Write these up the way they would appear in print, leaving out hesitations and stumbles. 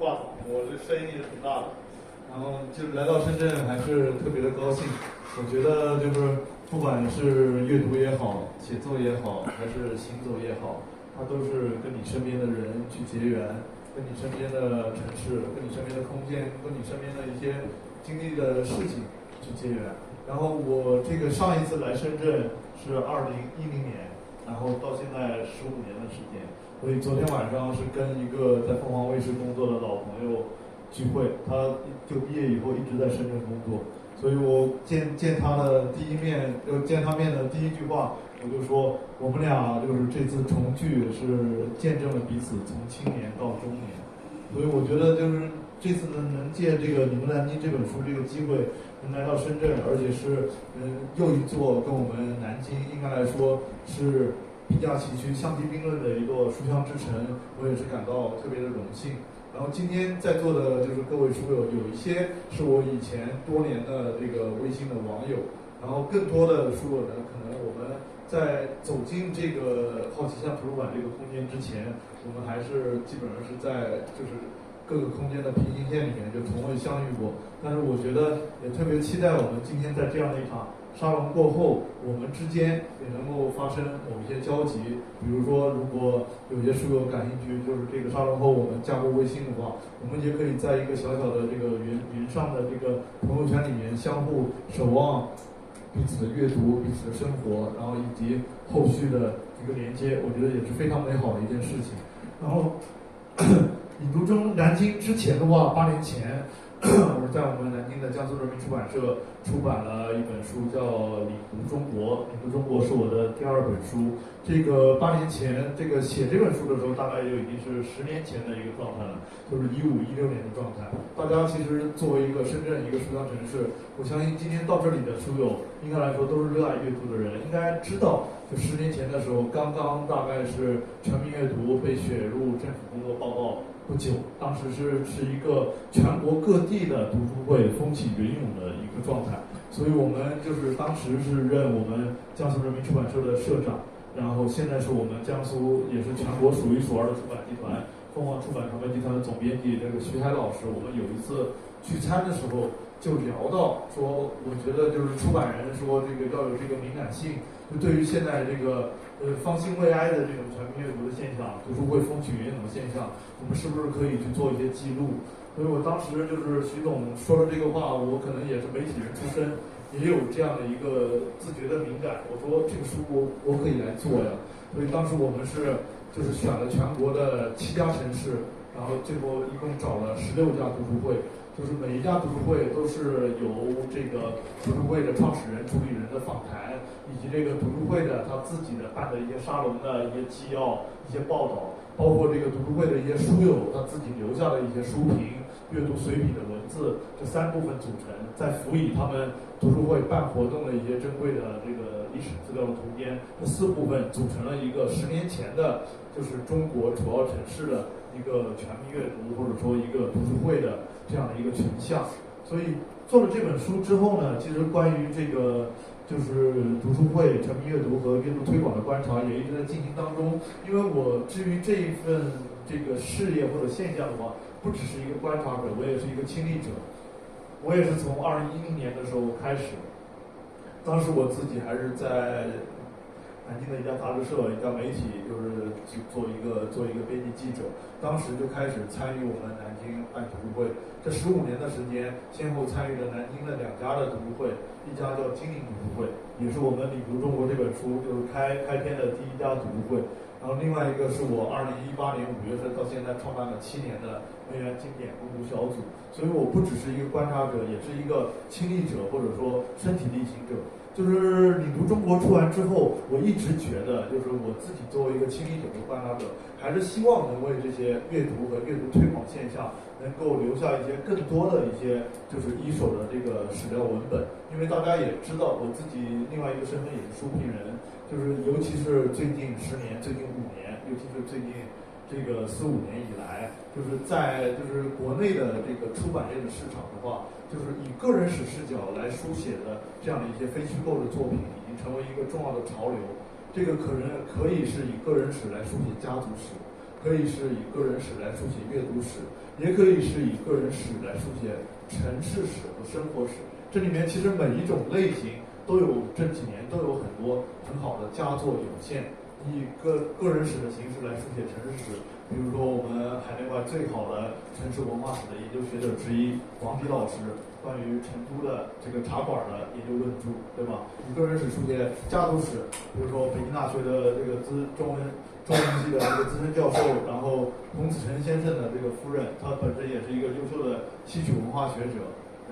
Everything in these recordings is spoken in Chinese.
挂档，我这声音也挺大的。然后就来到深圳还是特别的高兴。我觉得就是不管是阅读也好，写作也好，还是行走也好，它都是跟你身边的人去结缘，跟你身边的城市，跟你身边的空间，跟你身边的一些经历的事情去结缘。然后我这个上一次来深圳是2010年，然后到现在15年的时间。所以昨天晚上是跟一个在凤凰卫视工作的老朋友聚会，他就毕业以后一直在深圳工作，所以我见他的第一面，见他面的第一句话，我就说我们俩就是这次重聚是见证了彼此从青年到中年，所以我觉得就是这次能借这个《你们南京》这本书这个机会，能来到深圳，而且是又一座跟我们南京应该来说是并驾齐驱、相提并论的一座书香之城，我也是感到特别的荣幸。然后今天在座的就是各位书友，有一些是我以前多年的这个微信的网友，然后更多的书友呢，可能我们在走进这个好奇巷图书馆这个空间之前，我们还是基本上是在就是各个空间的平行线里面就从未相遇过。但是我觉得也特别期待我们今天在这样的一场沙龙过后，我们之间也能够发生某一些交集。比如说，如果有些书友感兴趣，就是这个沙龙后我们加过微信的话，我们也可以在一个小小的这个云上的这个朋友圈里面相互守望彼此的阅读、彼此的生活，然后以及后续的一个连接，我觉得也是非常美好的一件事情。然后，你读中南京之前的话，8年前。我是在我们南京的江苏人民出版社出版了一本书，叫《领读中国》。领读中国是我的第2本书。这个8年前，这个写这本书的时候，大概就已经是10年前的一个状态了，就是15、16年的状态。大家其实作为一个深圳一个书香城市，我相信今天到这里的书友，应该来说都是热爱阅读的人，应该知道，就10年前的时候，刚刚大概是全民阅读被选入政府工作报告不久，当时是一个全国各地的读书会风起云涌的一个状态，所以我们就是当时是任我们江苏人民出版社的社长，然后现在是我们江苏也是全国数1数2的出版集团凤凰出版传媒集团的总编辑这个徐海老师。我们有一次聚餐的时候就聊到说，我觉得就是出版人说这个要有这个敏感性，就对于现在这个方兴未艾的这种全民阅读的现象，读书会风起云涌的现象，我们是不是可以去做一些记录？所以我当时就是徐总说了这个话，我可能也是媒体人出身，也有这样的一个自觉的敏感。我说这个书我可以来做呀。所以当时我们就是选了全国的7家城市，然后最后一共找了16家读书会。就是每一家读书会都是由这个读书会的创始人、主理人的访谈，以及这个读书会的他自己的办的一些沙龙的一些纪要、一些报道，包括这个读书会的一些书友他自己留下的一些书评、阅读随笔的文字，这3部分组成，再辅以他们读书会办活动的一些珍贵的这个历史资料的图片，这4部分组成了一个10年前的，就是中国主要城市的一个全民阅读，或者说一个读书会的这样的一个群像。所以做了这本书之后呢，其实关于这个就是读书会、全民阅读和阅读推广的观察也一直在进行当中。因为我至于这一份这个事业或者现象的话，不只是一个观察者，我也是一个亲历者。我也是从2010年的时候开始，当时我自己还是在南京的一家杂志社、一家媒体，就是去做一个编辑记者。当时就开始参与我们南京办读书会。这15年的时间，先后参与了南京的2家的读书会，一家叫金陵读书会，也是我们《领读中国》这本书就是开篇的第1家读书会。然后另外一个是我2018年5月份到现在创办了7年的梅园经典共读小组。所以我不只是一个观察者，也是一个亲历者，或者说身体力行者。就是《领读中国》出完之后，我一直觉得，就是我自己作为一个亲历者和观察者，还是希望能为这些阅读和阅读推广现象，能够留下一些更多的一些就是一手的这个史料文本。因为大家也知道，我自己另外一个身份也是书评人，就是尤其是最近10年、最近5年，尤其是最近这个4、5年以来，就是在就是国内的这个出版业的市场的话，就是以个人史视角来书写的这样的一些非虚构的作品，已经成为一个重要的潮流。这个可以是以个人史来书写家族史，可以是以个人史来书写阅读史，也可以是以个人史来书写城市史和生活史。这里面其实每一种类型都有，这几年都有很多很好的佳作涌现。以个人史的形式来书写城市史，比如说我们海内外最好的城市文化史的研究学者之一王迪老师关于成都的这个茶馆的研究论著，对吧？以个人史书写家族史，比如说北京大学的这个中文系的这个资深教授，然后龚子辰先生的这个夫人，她本身也是一个优秀的戏曲文化学者。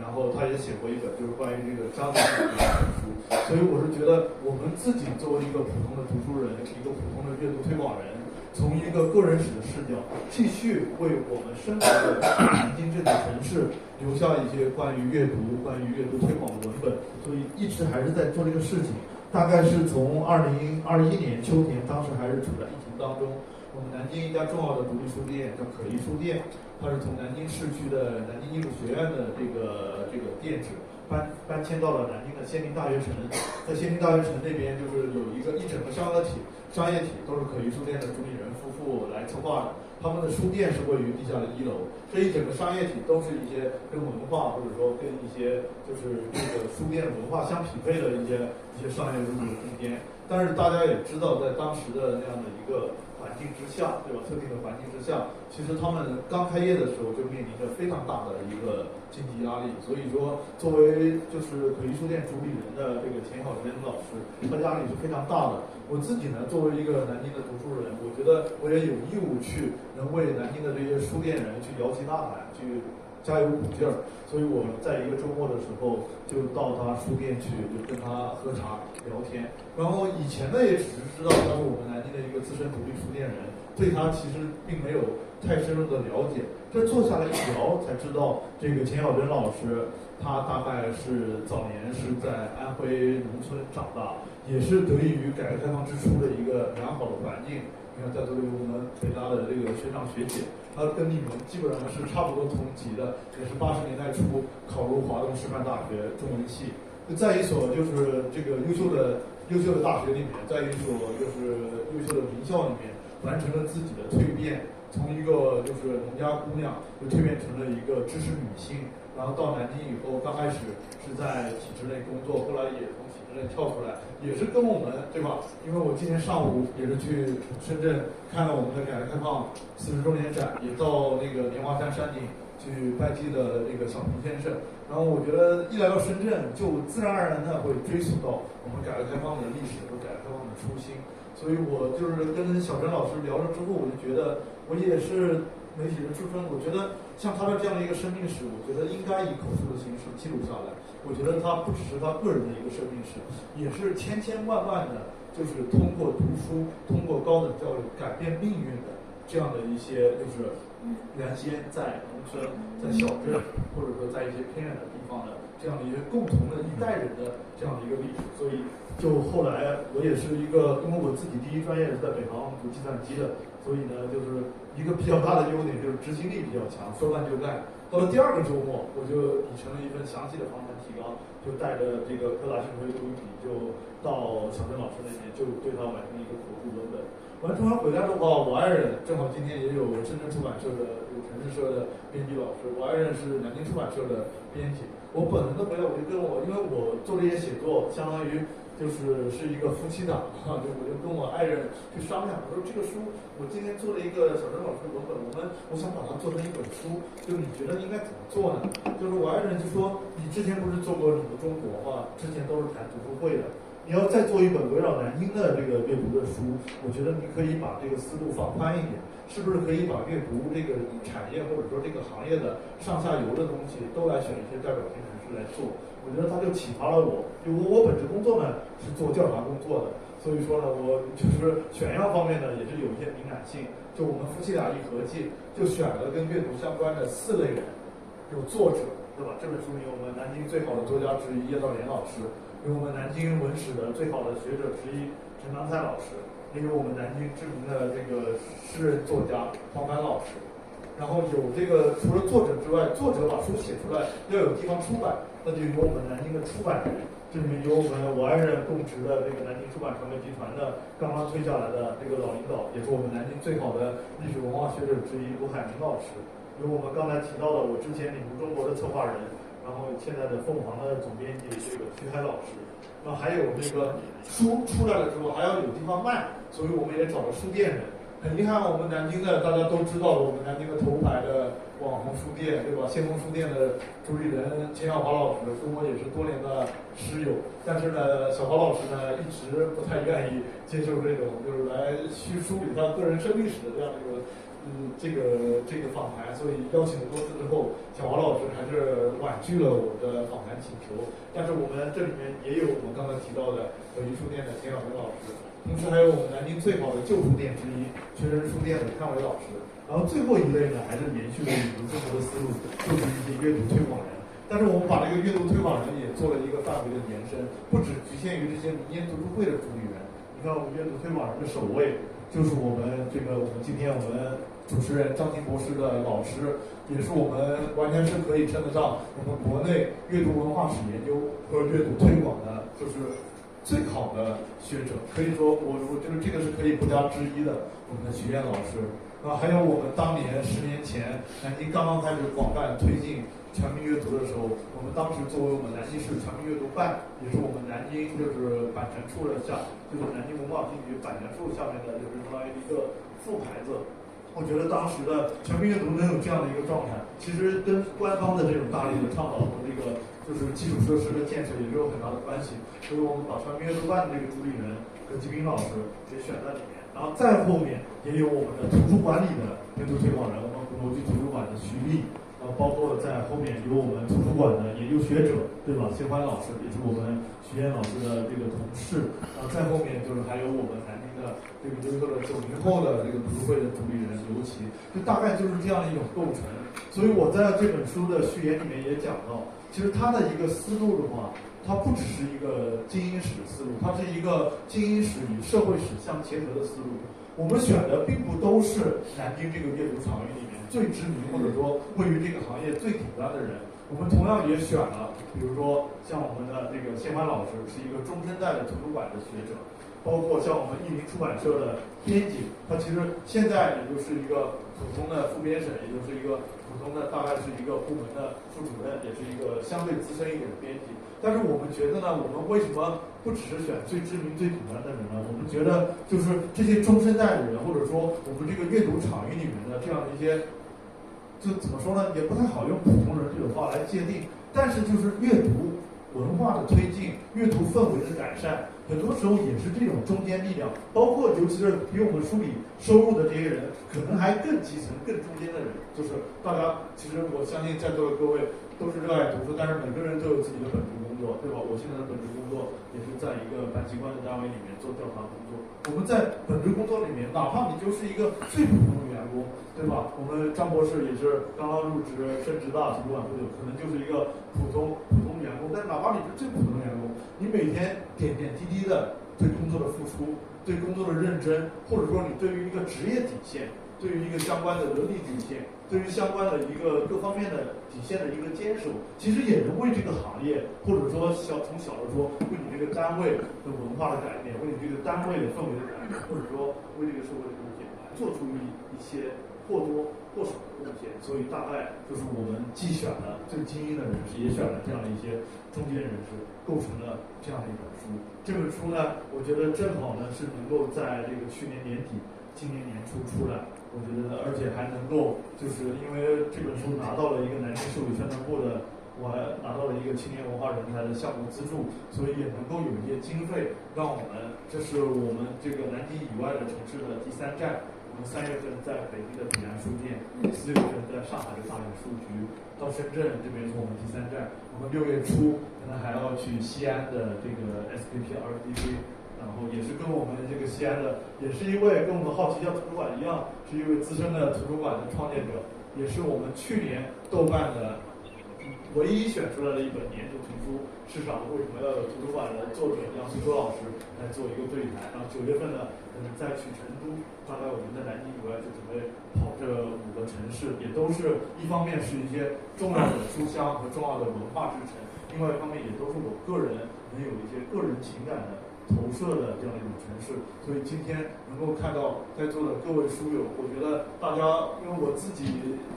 然后他也写过一本就是关于这个家族史的书，所以我是觉得我们自己作为一个普通的读书人，一个普通的阅读推广人，从一个个人史的视角，继续为我们生活的南京这座城市留下一些关于阅读推广的文本，所以一直还是在做这个事情。大概是从2021年秋天，当时还是处在疫情当中，我们南京一家重要的独立书店叫可艺书店。它是从南京市区的南京艺术学院的这个店址搬迁到了南京的仙林大学城，在仙林大学城那边就是有一整个商业体都是可艺书店的主理人夫妇来策划的。他们的书店是位于地下的1楼，这一整个商业体都是一些跟文化或者说跟一些就是这个书店文化相匹配的一些商业入驻的空间。但是大家也知道，在当时的那样的一个环境之下，对吧？特定的环境之下，其实他们刚开业的时候就面临着非常大的一个经济压力。所以说，作为就是可艺书店主理人的这个钱小珍老师，他压力是非常大的。我自己呢，作为一个南京的读书人，我觉得我也有义务去能为南京的这些书店人去摇旗呐喊，去加油鼓劲儿。所以我在一个周末的时候就到他书店去，就跟他喝茶聊天。然后以前呢也只是知道他是我们南京的一个资深独立书店人，对他其实并没有太深入的了解。这坐下来一聊才知道，这个钱小珍老师他大概是早年是在安徽农村长大，也是得益于改革开放之初的一个良好的环境。你看在座有我们北大的这个学长学姐，他跟你们基本上是差不多同级的，也是80年代初考入华东师范大学中文系。在一所就是这个优秀的大学里面，在一所就是优秀的名校里面，完成了自己的蜕变，从一个就是农家姑娘，就蜕变成了一个知识女性。然后到南京以后，刚开始是在体制内工作，后来也从体制内跳出来，也是跟我们对吧？因为我今天上午也是去深圳看了我们的改革开放40周年展，也到那个莲花山山顶去拜祭的那个小平先生。然后我觉得一来到深圳，就自然而然的会追溯到我们改革开放的历史和改革开放的初心。所以我就是跟小陈老师聊了之后，我就觉得我也是媒体人出身，我觉得像他的这样的一个生命史，我觉得应该以口述的形式记录下来。我觉得他不只是他个人的一个生命史，也是千千万万的，就是通过读书、通过高等教育改变命运的这样的一些，就是原先在农村、在小镇，或者说在一些偏远的地方的这样的一些共同的一代人的这样的一个历史。所以就后来我也是一个，因为我自己第一专业是在北航读计算机的，所以呢就是一个比较大的优点就是执行力比较强，说干就干。到了第2个周末，我就拟成了一份详细的访谈提纲，就带着这个柯达幸辉录音笔，就到小陈老师那边，就对他完成一个口述文本。完成完回来的话，我爱人正好今天也有深圳出版社的、有城市社的编辑老师，我爱人是南京出版社的编辑。我本能的回来，我就跟因为我做这些写作，相当于是一个夫妻档啊，我就跟我爱人去商量，我说这个书我今天做了一个小陈老师的文本，我想把它做成一本书，就是你觉得应该怎么做呢？就是我爱人就说，你之前不是做过你的中国吗？之前都是谈读书会的，你要再做一本围绕南京的这个阅读的书，我觉得你可以把这个思路放宽一点，是不是可以把阅读这个产业或者说这个行业的上下游的东西都来选一些代表性人士来做？我觉得他就启发了我，就我本职工作呢是做调查工作的，所以说呢，我就是选样方面呢也是有一些敏感性。就我们夫妻俩一合计，就选了跟阅读相关的4类人，有作者，对吧？这本书有我们南京最好的作家之一叶道莲老师，有我们南京文史的最好的学者之一陈当蔡老师，也有我们南京知名的这个诗人作家黄帆老师。然后有这个除了作者之外，作者把书写出来要有地方出版，那就由我们南京的出版人这里面有我爱人供职的这个南京出版传媒集团的刚刚退下来的这个老领导，也是我们南京最好的历史文化学者之一卢海明老师，有我们刚才提到的我之前领读中国的策划人，然后现在的凤凰的总编辑这个徐海老师，然后还有这个书出来了之后还要有地方卖，所以我们也找了书店人。很遗憾，我们南京的大家都知道，我们南京的头牌的网红书店，对吧？先锋书店的主理人钱小华老师跟我也是多年的师友，但是呢，小华老师呢一直不太愿意接受这种就是来梳理他个人生历史的这样一个这个访谈，所以邀请了多次之后，小华老师还是婉拒了我的访谈请求。但是我们这里面也有我们刚才提到的友谊书店的田小平老师。同时还有我们南京最好的旧书店之一群人书店的康伟老师，然后最后一类呢还是延续了旅游中国的思路，就是一些阅读推广人。但是我们把这个阅读推广人也做了一个范围的延伸，不只局限于这些民间读书会的主理人。你看我们阅读推广人的首位就是我们今天我们主持人张琴博士的老师，也是我们完全是可以称得上我们国内阅读文化史研究和阅读推广的，就是最好的学者，可以说我觉得这个是可以不加之一的。我们的徐燕老师还有我们当年10年前南京刚刚开始广泛推进全民阅读的时候，我们当时作为我们南京市全民阅读办，也是我们南京就是版权处的就是南京文化厅局版权处下面的就是相当于一个副牌子。我觉得当时的全民阅读能有这样的一个状态，其实跟官方的这种大力的倡导和这个就是基础设施的建设也是有很大的关系。所以我们把全民阅读办的这个主理人葛继斌老师也选在里面，然后再后面也有我们的图书馆里的阅读推广人，我们鼓楼区图书馆的徐丽，然后包括在后面有我们图书馆的研究学者，对吧？谢欢老师也是我们徐燕老师的这个同事，然后再后面就是还有我们南京的这个优秀的90后的这个读书会的主理人刘琦，就大概就是这样的一种构成。所以我在这本书的序言里面也讲到，其实他的一个思路的话，它不只是一个精英史思路，它是一个精英史与社会史相结合的思路。我们选的并不都是南京这个阅读场域里面最知名或者说位于这个行业最顶端的人，我们同样也选了，比如说像我们的这个谢欢老师是一个中生代的图书馆的学者，包括像我们译林出版社的编辑，他其实现在也就是一个普通的副编审，也就是一个普通的大概是一个部门的副主任，也是一个相对资深一点的编辑。但是我们觉得呢，我们为什么不只是选最知名最顶端的人呢？我们觉得就是这些中生代的人，或者说我们这个阅读场域里面的这样的一些，就怎么说呢，也不太好用普通人这种话来界定，但是就是阅读文化的推进，阅读氛围的改善，很多时候也是这种中坚力量，包括尤其是比我们梳理收入的这些人，可能还更基层、更中间的人，就是大家其实我相信在座的各位都是热爱读书，但是每个人都有自己的本职工作，对吧？我现在的本职工作也是在一个办机关的单位里面做调查工作。我们在本职工作里面，哪怕你就是一个最普通的员工，对吧？我们张博士也是刚刚入职升职大图书馆不久，可能就是一个普通员工。但哪怕你是最普通的员工，你每天点点滴滴的对工作的付出，对工作的认真，或者说你对于一个职业底线，对于一个相关的伦理底线，对于相关的一个各方面的底线的一个坚守，其实也能为这个行业，或者说从小的说，为你这个单位的文化的改变，为你这个单位的氛围的改变，或者说为这个社会的贡献，做出一些或多或少的贡献。所以大概就是我们既选了最精英的人士，也选了这样的一些中间人士，构成了这样的一本书。这本书呢，我觉得正好呢是能够在这个去年年底、今年年初出来。我觉得，而且还能够，就是因为这本书拿到了一个南京市委宣传部的，我还拿到了一个青年文化人才的项目资助，所以也能够有一些经费，让我们，这是我们这个南京以外的城市的第3站。我们3月份在北京的彼岸书店，4月份在上海的大雅书局，到深圳这边是我们第3站。我们6月初可能还要去西安的这个 SKP RDV。然后也是跟我们这个西安的，也是一位跟我们好奇心图书馆一样，是一位资深的图书馆的创建者，也是我们去年豆瓣的唯一选出来的一本年度图书。市场为什么要有图书馆的作者杨旭秋老师来做一个对谈？然后9月份呢，再去成都，大概我们在南京以外就准备跑这5个城市，也都是一方面是一些重要的书香和重要的文化之城。另外一方面，也都是我个人能有一些个人情感的投射的这样一种诠释。所以今天能够看到在座的各位书友，我觉得大家，因为我自己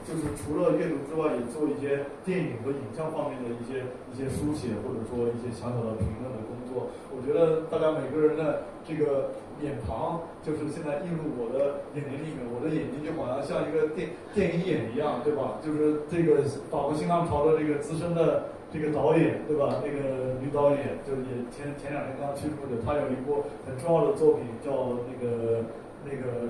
就是除了阅读之外，也做一些电影和影像方面的一些书写，或者说一些小小的评论的工作。我觉得大家每个人的这个脸庞，就是现在映入我的眼睛里面，我的眼睛就好像像一个电影眼一样，对吧？就是这个法国新浪潮的这个资深的这个导演，对吧？那个女导演就是也前2天刚去世的，她有一部很重要的作品叫那个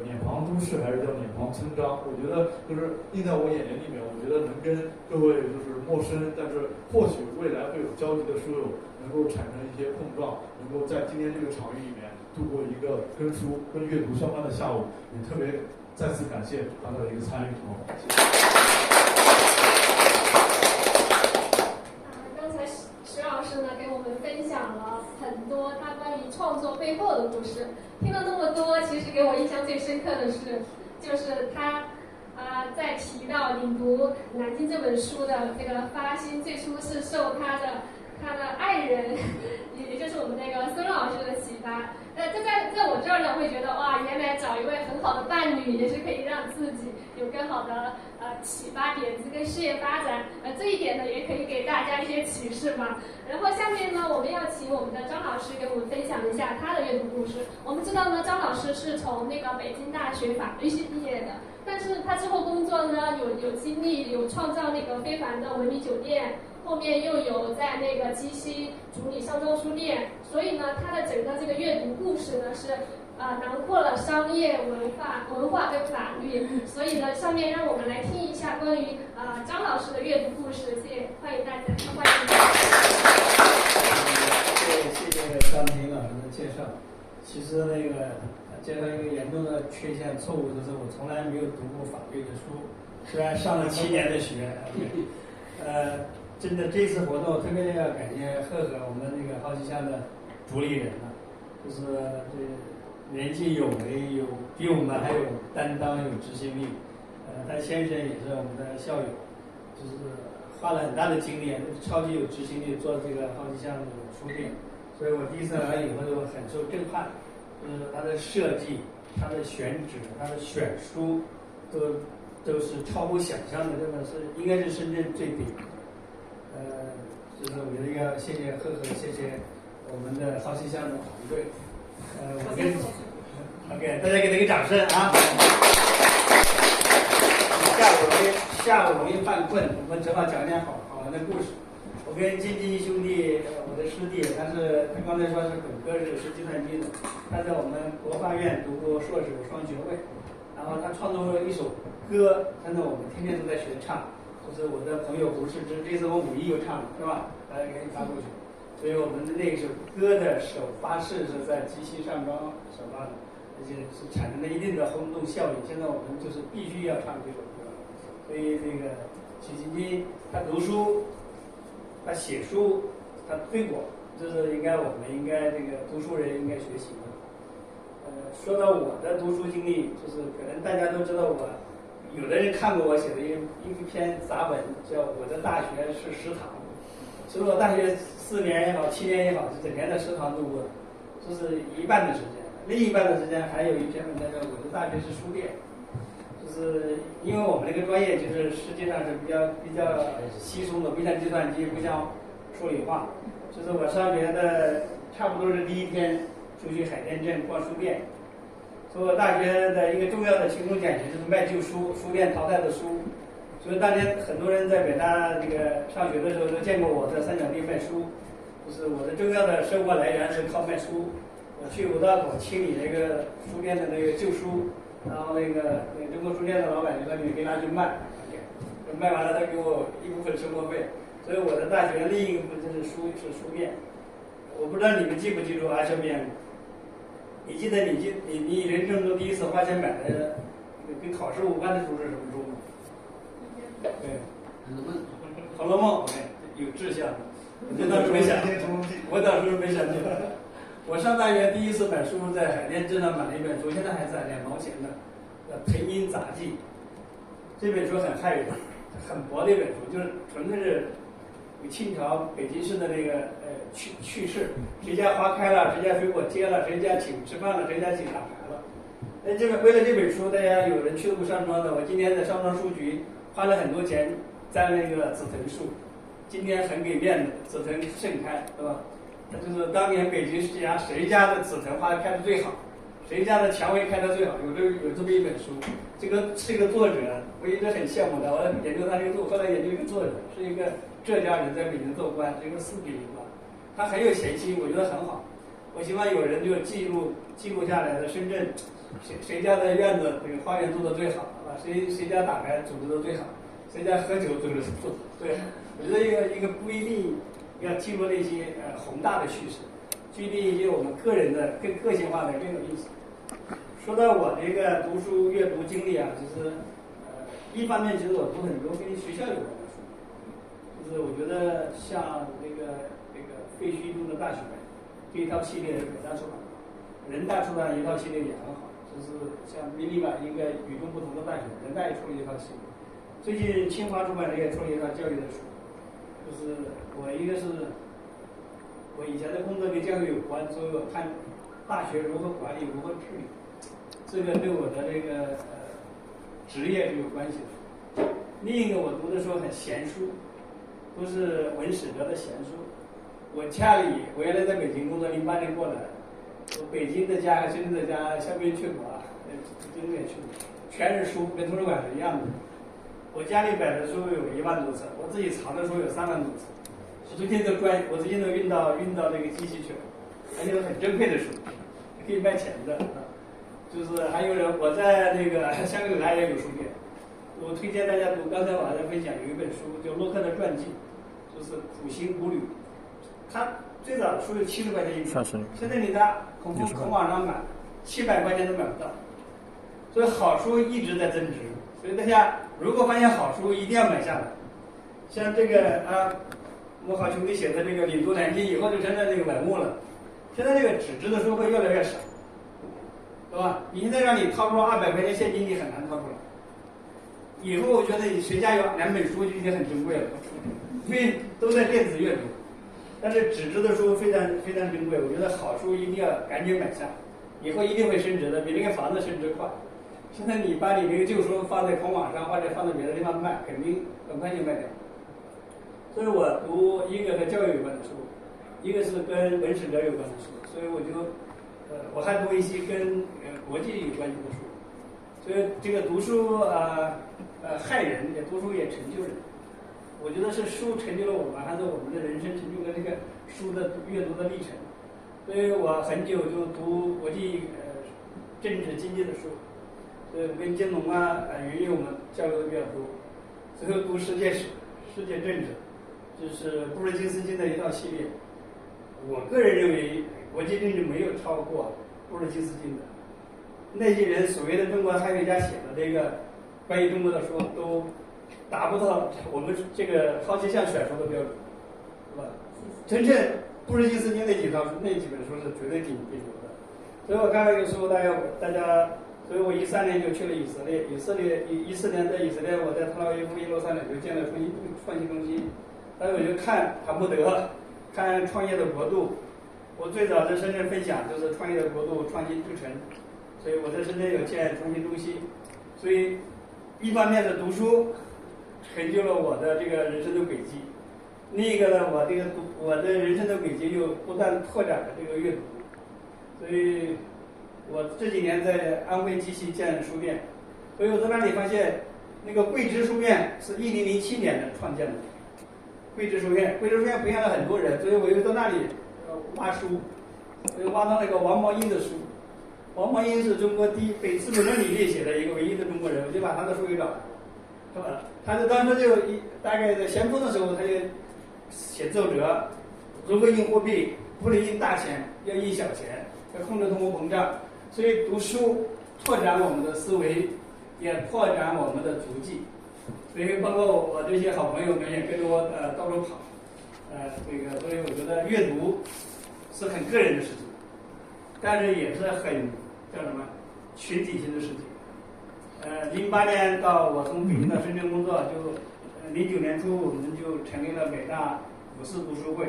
脸庞都市，还是叫脸庞村庄？我觉得就是映在我眼睛里面，我觉得能跟各位就是陌生，但是或许未来会有交集的书友，能够产生一些碰撞，能够在今天这个场域里面度过一个跟书、跟阅读相关的下午，也特别再次感谢大家的一个参与。谢谢。刚才石老师呢给我们分享了很多他关于创作背后的故事。听了那么多，其实给我印象最深刻的是，就是他在提到领读《南京》这本书的这个发心，最初是受他的爱人，也就是我们那个孙老师的启发。在我这儿呢，会觉得哇，原来找一位很好的伴侣，也是可以让自己有更好的启发点子跟事业发展。这一点呢，也可以给大家一些启示嘛。然后下面呢，我们要请我们的张老师给我们分享一下他的阅读故事。我们知道呢，张老师是从那个北京大学法律系毕业的，但是他之后工作呢，有经历，有创造那个非凡的文明酒店。后面又有在那个鸡西主理上周书店，所以呢，他的整个这个阅读故事呢是囊括了商业、文化跟法律，所以呢，上面让我们来听一下关于张老师的阅读故事，谢谢，欢迎大家，欢迎大家。谢谢张婷老师的介绍。其实那个介绍一个严重的缺陷错误，就是我从来没有读过法律的书，虽然上了7年的学，真的这次活动特别要感谢赫赫，我们那个好奇巷的主理人啊，就是这年纪有为，有比我们还有担当，有执行力。他先生也是我们的校友，就是花了很大的精力，超级有执行力做这个好奇巷的书店。所以我第一次来以后就很受震撼，就是它的设计、它的选址、它的选书，都是超乎想象的，真的是应该是深圳最顶。就是我觉得要谢谢赫赫，谢谢我们的好奇巷的团队。我跟OK， 大家给他一个掌声啊！下午容易犯困，我们正好讲点好玩的故事。我跟金鸡兄弟，我的师弟，他刚才说是本科是学计算机的，他在我们国发院读过硕士双学位，然后他创作了一首歌，现在我们天天都在学唱。就是我的朋友胡适之，这次我5.1又唱了，是吧？大家给你发过去。所以我们的那首歌的首发式是在鸡西上庄首发的，而且是产生了一定的轰动效应。现在我们就是必须要唱这首歌。所以那个许金金他读书，他写书，他推广，这是我们应该这个读书人应该学习的。说到我的读书经历，就是可能大家都知道我。有的人看过我写的一篇杂文，叫《我的大学是食堂》。其实我大学4年也好，7年也好，是整天在食堂度过的，这是一半的时间。另一半的时间还有一篇文章叫《我的大学是书店》，就是因为我们那个专业就是实际上是比较稀松的，不像计算机，不像数理化。就是我上学的差不多是第一天出去海淀镇逛书店。所以我大学的一个重要的勤工俭学就是卖旧书，书店淘汰的书。所以当年很多人在北大这个上学的时候都见过我在三角地卖书，就是我的重要的生活来源是靠卖书。我去五道口清理那个书店的那个旧书，然后那个中国书店的老板就说你可以拿去卖，卖完了他给我一部分生活费。所以我的大学另一个部分是书店。我不知道你们记不记住阿修边。你记得你人生中第一次花钱买的跟考试无关的书是什么书吗？对，《红楼梦》OK， 有志向。我当时没想，我当时没想起来。我上大学第一次买书，在海淀镇上买了一本书，现在还在2毛钱的，叫《培因杂记》。这本书很骇人，很薄的一本书，就是纯粹是有清朝北京市的那个趣事，谁家花开了，谁家水果结了，谁家请吃饭了，谁家请打牌了。这个为了这本书，大家有人去过上庄的，我今天在上庄书局花了很多钱栽那个紫藤树，今天很给面子，紫藤盛开，对吧？这就是当年北京市家谁家的紫藤花开的最好，谁家的蔷薇开的最好，有这么一本书。这个是一个作者，我一直很羡慕他，我研究他这个作，后来研究一个作者，是一个浙江人，在北京做官，是一个四品官，他很有闲心，我觉得很好。我希望有人就记录下来的深圳，谁家的院子这个花园做的最好啊？谁家打牌组织的最好？谁家喝酒组织的最好？我觉得一个不一定要记录那些宏大的叙事，记录一些我们个人的更个性化的更有意思。说到我这个读书阅读经历啊，就是一方面其实我读很多跟学校有关的书，就是我觉得像那个废墟中的大学这一套系列是北大出版的，人大出版一套系列也很好，就是像迷你版一个与众不同的大学，人大也出了一套系列。最近清华出版社也出了一套教育的书，就是我一个是我以前的工作跟教育有关，所以我看大学如何管理，如何治理。这个对我的这个职业是有关系的。另一个我读的时候很闲书，都是文史哲的闲书。我家里，我原来在北京工作，08年过来，我北京的家和深圳的家相边去过啊，京都也去过，全是书，跟图书馆是一样的。我家里摆的书有1万多册，我自己藏的书有3万多册，我最近都运到那个机器去了，而且很珍贵的书，可以卖钱的。就是还有人，我在那个香格里拉也有书店，我推荐大家读。刚才我还在分享有一本书叫洛克的传记，就是苦行苦旅。他最早的书有70块钱一本，现在你在孔网上买700块钱都买不到。所以好书一直在增值，所以大家如果发现好书一定要买下来。像这个我好兄弟写的这个领读南京以后就成了那个文物了，现在这个纸质的书会越来越少。对吧？你现在让你掏出200块钱现金，你很难掏出来。以后我觉得谁家有2本书就已经很珍贵了，因为都在电子阅读。但是纸质的书非常非常珍贵，我觉得好书一定要赶紧买下，以后一定会升值的，比那个房子升值快。现在你把你那个旧书放在孔网上或者放在别的地方卖，肯定很快就卖掉。所以我读一个和教育有关的书，一个是跟文史哲有关的书，所以我就。我还读一些跟国际有关系的书，所以这个读书害人，也读书也成就人。我觉得是书成就了我们，还是我们的人生成就了这个书的阅读的历程。所以我很久就读国际政治经济的书，跟金融云我们交流的比较多。最后读世界史、世界政治，就是布尔津斯基的一套系列。我个人认为。国际政治没有超过布尔津斯基的，那些人所谓的中国汉学家写的这个关于中国的书，都达不到我们这个好奇象选书的标准，是吧？真正布尔津斯基那几本书是绝对顶流的。所以我看到这个书，大家，所以我13年就去了以色列。14年在以色列，我在特拉维夫、耶路撒冷就建了创新中心。但是我就看塔木德，看创业的国度。我最早在深圳分享就是创业的国度、创新之城，所以我在深圳有建创新中心。所以一方面是读书成就了我的这个人生的轨迹，另一个呢，我的人生的轨迹又不断拓展了这个阅读。所以我这几年在安徽鸡西建书店，所以我在那里发现那个桂枝书院是1007年创建的。桂枝书院培养了很多人，所以我又在那里挖书，我就挖到那个王毛英的书。王毛英是中国被资本论里面写的一个唯一的中国人，我就把他的书给找来，是吧？他就当时就大概在咸丰的时候，他就写奏折，如何印货币，不能印大钱，要印小钱，要控制通货膨胀。所以读书拓展我们的思维，也拓展我们的足迹。所以包括我这些好朋友们也跟着我到处跑。所以我觉得阅读是很个人的事情，但是也是很叫什么群体性的事情。08年到我从北京到深圳工作，就09年初我们就成立了北大五四读书会，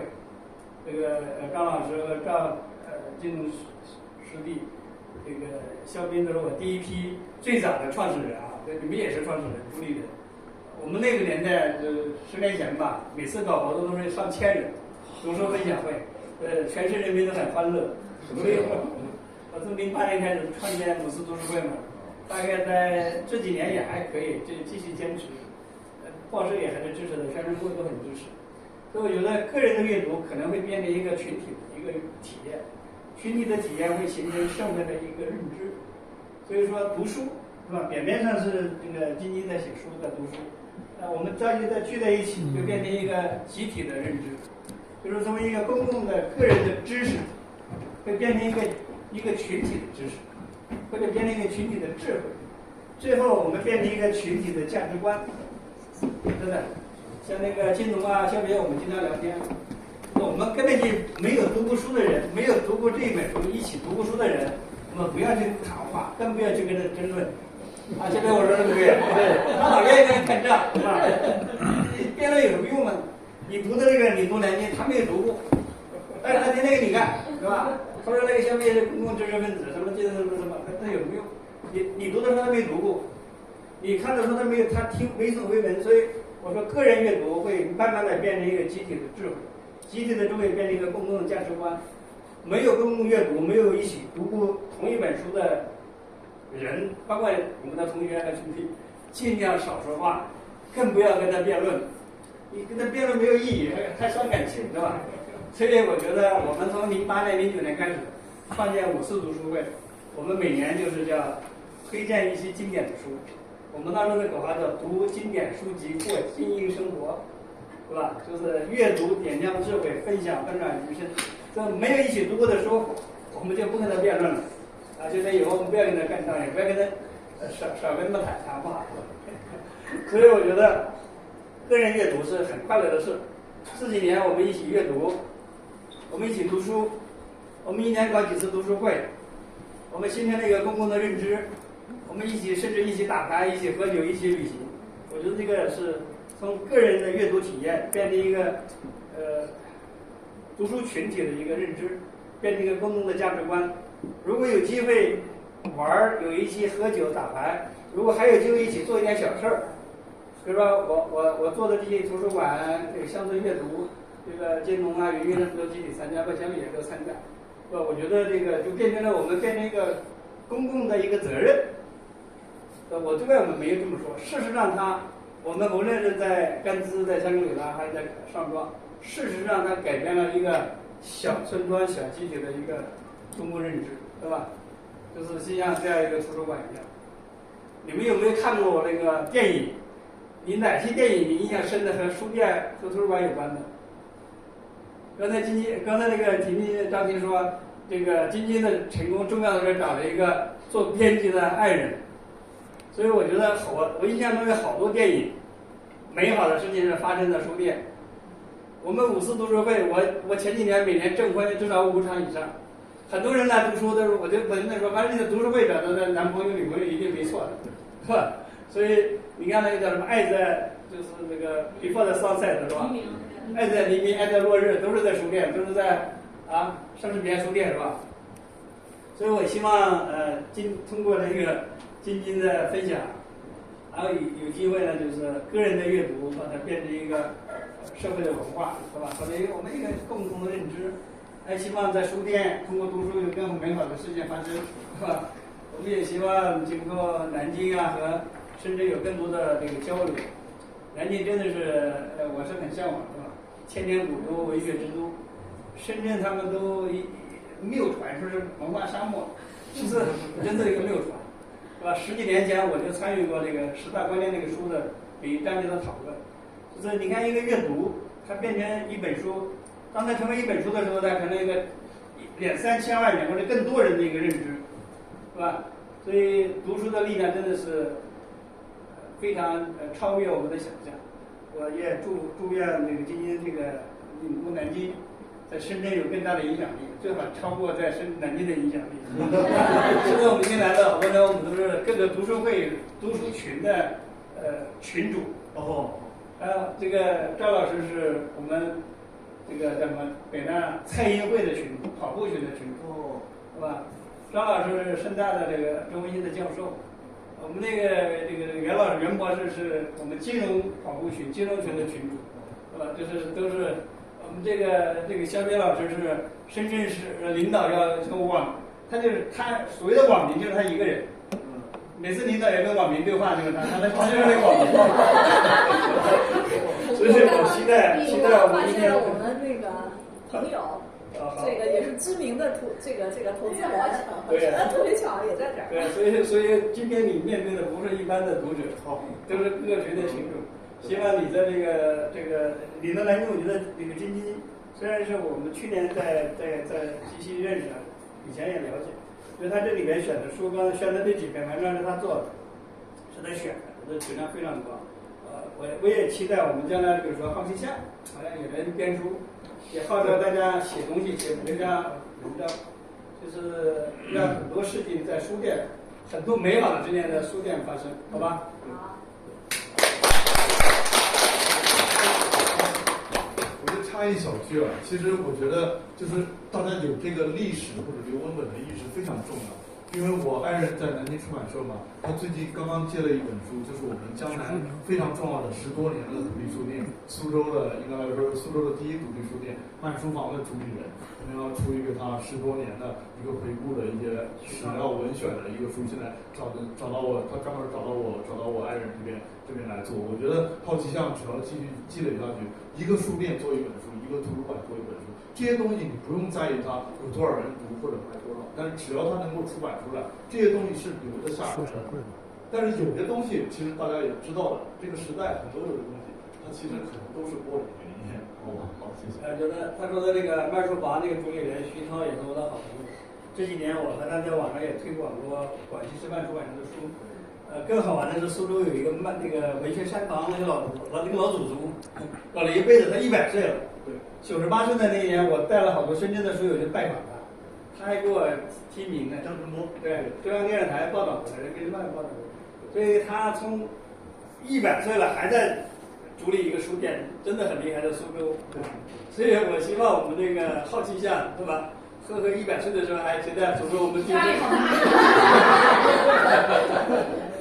这个张老师和赵金龙师弟，这个肖斌都是我第一批最早的创始人啊，你们也是创始人，主理人。我们那个年代10年前吧，每次搞活动都是上千人，读书分享会，全市人民都很欢乐。所以我从08年开始创建五四读书会嘛，大概在这几年也还可以，就继续坚持。报社也很支持的，宣传部都很支持。所以我觉得个人的阅读可能会变成一个群体的一个体验，群体的体验会形成社会的一个认知。所以说读书是吧？表面上是这个晶晶在写书在读书，我们召集聚在一起，就变成一个集体的认知，就是从一个公共的个人的知识，会变成一个群体的知识，或者变成一个群体的智慧，最后我们变成一个群体的价值观。真的，像那个金龙啊、肖别，我们经常聊天，我们根本就没有读过书的人，没有读过这一本书，一起读过书的人，我们不要去谈话，更不要去跟他争论。啊，这边我说对不对？对，他老愿意跟人看账，是吧？辩论有什么用呢？你读的这个，你读南京，他没有读过，但是他天天给你看，是吧？他说那个肖别是公共知识分子，什么这什么，那有什么用？你读的时候他没读过。你看的时候他没有，他听为所未闻，所以我说个人阅读会慢慢的变成一个集体的智慧，集体的智慧变成一个共同的价值观。没有公共阅读，没有一起读过同一本书的人，包括我们的同学和兄弟，尽量少说话，更不要跟他辩论。你跟他辩论没有意义，太伤感情，对吧？所以我觉得我们从08年、09年开始创建五四读书会，我们每年就是叫推荐一些经典的书。我们当时的口号叫读经典书籍过精英生活，是吧？就是阅读点亮智慧，分享翻转余生。这没有一起读过的书，我们就不跟他辩论了，啊，就以后我们不要跟他干仗，也不要跟他少跟他谈话。所以我觉得个人阅读是很快乐的事。这几年我们一起阅读，我们一起读书，我们一年搞几次读书会，我们形成了一个公共的认知。我们甚至一起打牌，一起喝酒，一起旅行。我觉得这个是从个人的阅读体验变成一个读书群体的一个认知，变成一个公共的价值观。如果有机会玩，有一起喝酒打牌，如果还有机会一起做一点小事儿，比如说我做的这些图书馆这个乡村阅读，这个金融啊、云他们都集体参加，外乡里也都参加，是吧？我觉得这个就变成了我们变成一个公共的一个责任。我对外我们没有这么说，事实上我们无论是在甘孜、在香格里拉还是在上庄，事实上它改变了一个小村庄、小集体的一个公共认知，对吧？就是像这样一个图书馆一样。你们有没有看过那个电影？你哪些电影你印象深的和书店和图书馆有关的？刚才那个张婷说，这个晶晶的成功重要的是找了一个做编辑的爱人。所以我觉得我印象中有好多电影，美好的事情是发生在书店。我们五四读书会，我前几年每年证婚至少5场以上，很多人来读书的时候，我就跟他说，反正你的读书会找到的男朋友女朋友一定没错的，是吧？所以你看那个叫什么爱在，就是那个 Before the Sunset 是吧？爱在黎明，爱在落日，都是在书店，都是在莎士比亚书店是吧？所以我希望通过这个晶晶的分享，然后有机会呢，就是个人的阅读，把它变成一个社会的文化，是吧？或者我们一个共同的认知。还希望在书店通过读书有更美好的事件发生，是吧？我们也希望经过南京啊和深圳有更多的这个交流。南京真的是我是很向往，是吧？千年古都，文学之都。深圳他们都谬传说是文化沙漠，是真的一个谬传。是吧？10几年前我就参与过这个10大观念那个书的与专家的讨论，就是你看一个阅读，它变成一本书，当它成为一本书的时候，它可能一个2、3千万人或者更多人的一个认知，是吧？所以读书的力量真的是非常超越我们的想象。我也祝愿那个今天这个领读南京，在深圳有更大的影响力，最好超过在南京的影响力。现在我们新来的，我们都是各个读书会、读书群的群主。这个赵老师是我们这个叫什么北大蔡英会的群跑步群的群主，是吧？张老师是深大的这个中文系的教授，我们这个袁老师袁博士是我们金融跑步群金融群的群主，是吧？就是都是我们这个肖别老师是深圳市领导要这个网，他所谓的网民就是他一个人。每次领导也跟网民对话，就是他就是那个网民。所以我期待我们今天我们那个朋友，这个也是知名的投资人，对，特别巧也在这儿。对，所以今天你面对的不是一般的读者，都是各群的群众。希望你在这个你能来用你的这个金鸡，虽然是我们去年在西溪认识，以前也了解。所以他这里面选的书，刚才选的这几篇文章是他做的，是他选的，他的质量非常高。我也期待我们将来，比如说好奇下，好像有人编书，也号召大家写东西，写文章，就是让很多事情在书店，很多美好的事情在书店发生，好吧？好。我就插一小句啊，其实我觉得就是大家有这个历史或者刘文本的意识非常重要。因为我爱人在南京出版社嘛，他最近刚刚接了一本书，就是我们江南非常重要的10多年的独立书店，苏州的应该来说苏州的第一独立书店慢书房的主理人，我们要出一个他10多年的一个回顾的一些史料文选的一个书，现在找到我，他专门找到我爱人这边来做。我觉得好奇项只要继续积累下去，一个书店做一本书，一个图书馆做一本书，这些东西你不用在意它有多少人读或者卖多少，但是只要它能够出版出来，这些东西是留得下来的。但是有些东西其实大家也知道的，这个时代很多有的东西，它其实可能都是过了原因。好，谢谢。他说的这个卖书房这个主理人徐涛也是我的好朋友，这几年我和他在网上也推广过广西师范出版社的书。更好玩的是苏州有一个那个文学山房，那个老祖宗，搞了一辈子，他100岁了。对，98岁的那一年，我带了好多深圳的书友去拜访他，他还给我提名呢。张春波，对，中央电视台报道过的，人民日报报道过。所以他从100岁了还在主理一个书店，真的很厉害，在苏州。所以我希望我们这个好奇项，对吧？呵100岁的时候还期待组织我们竞争。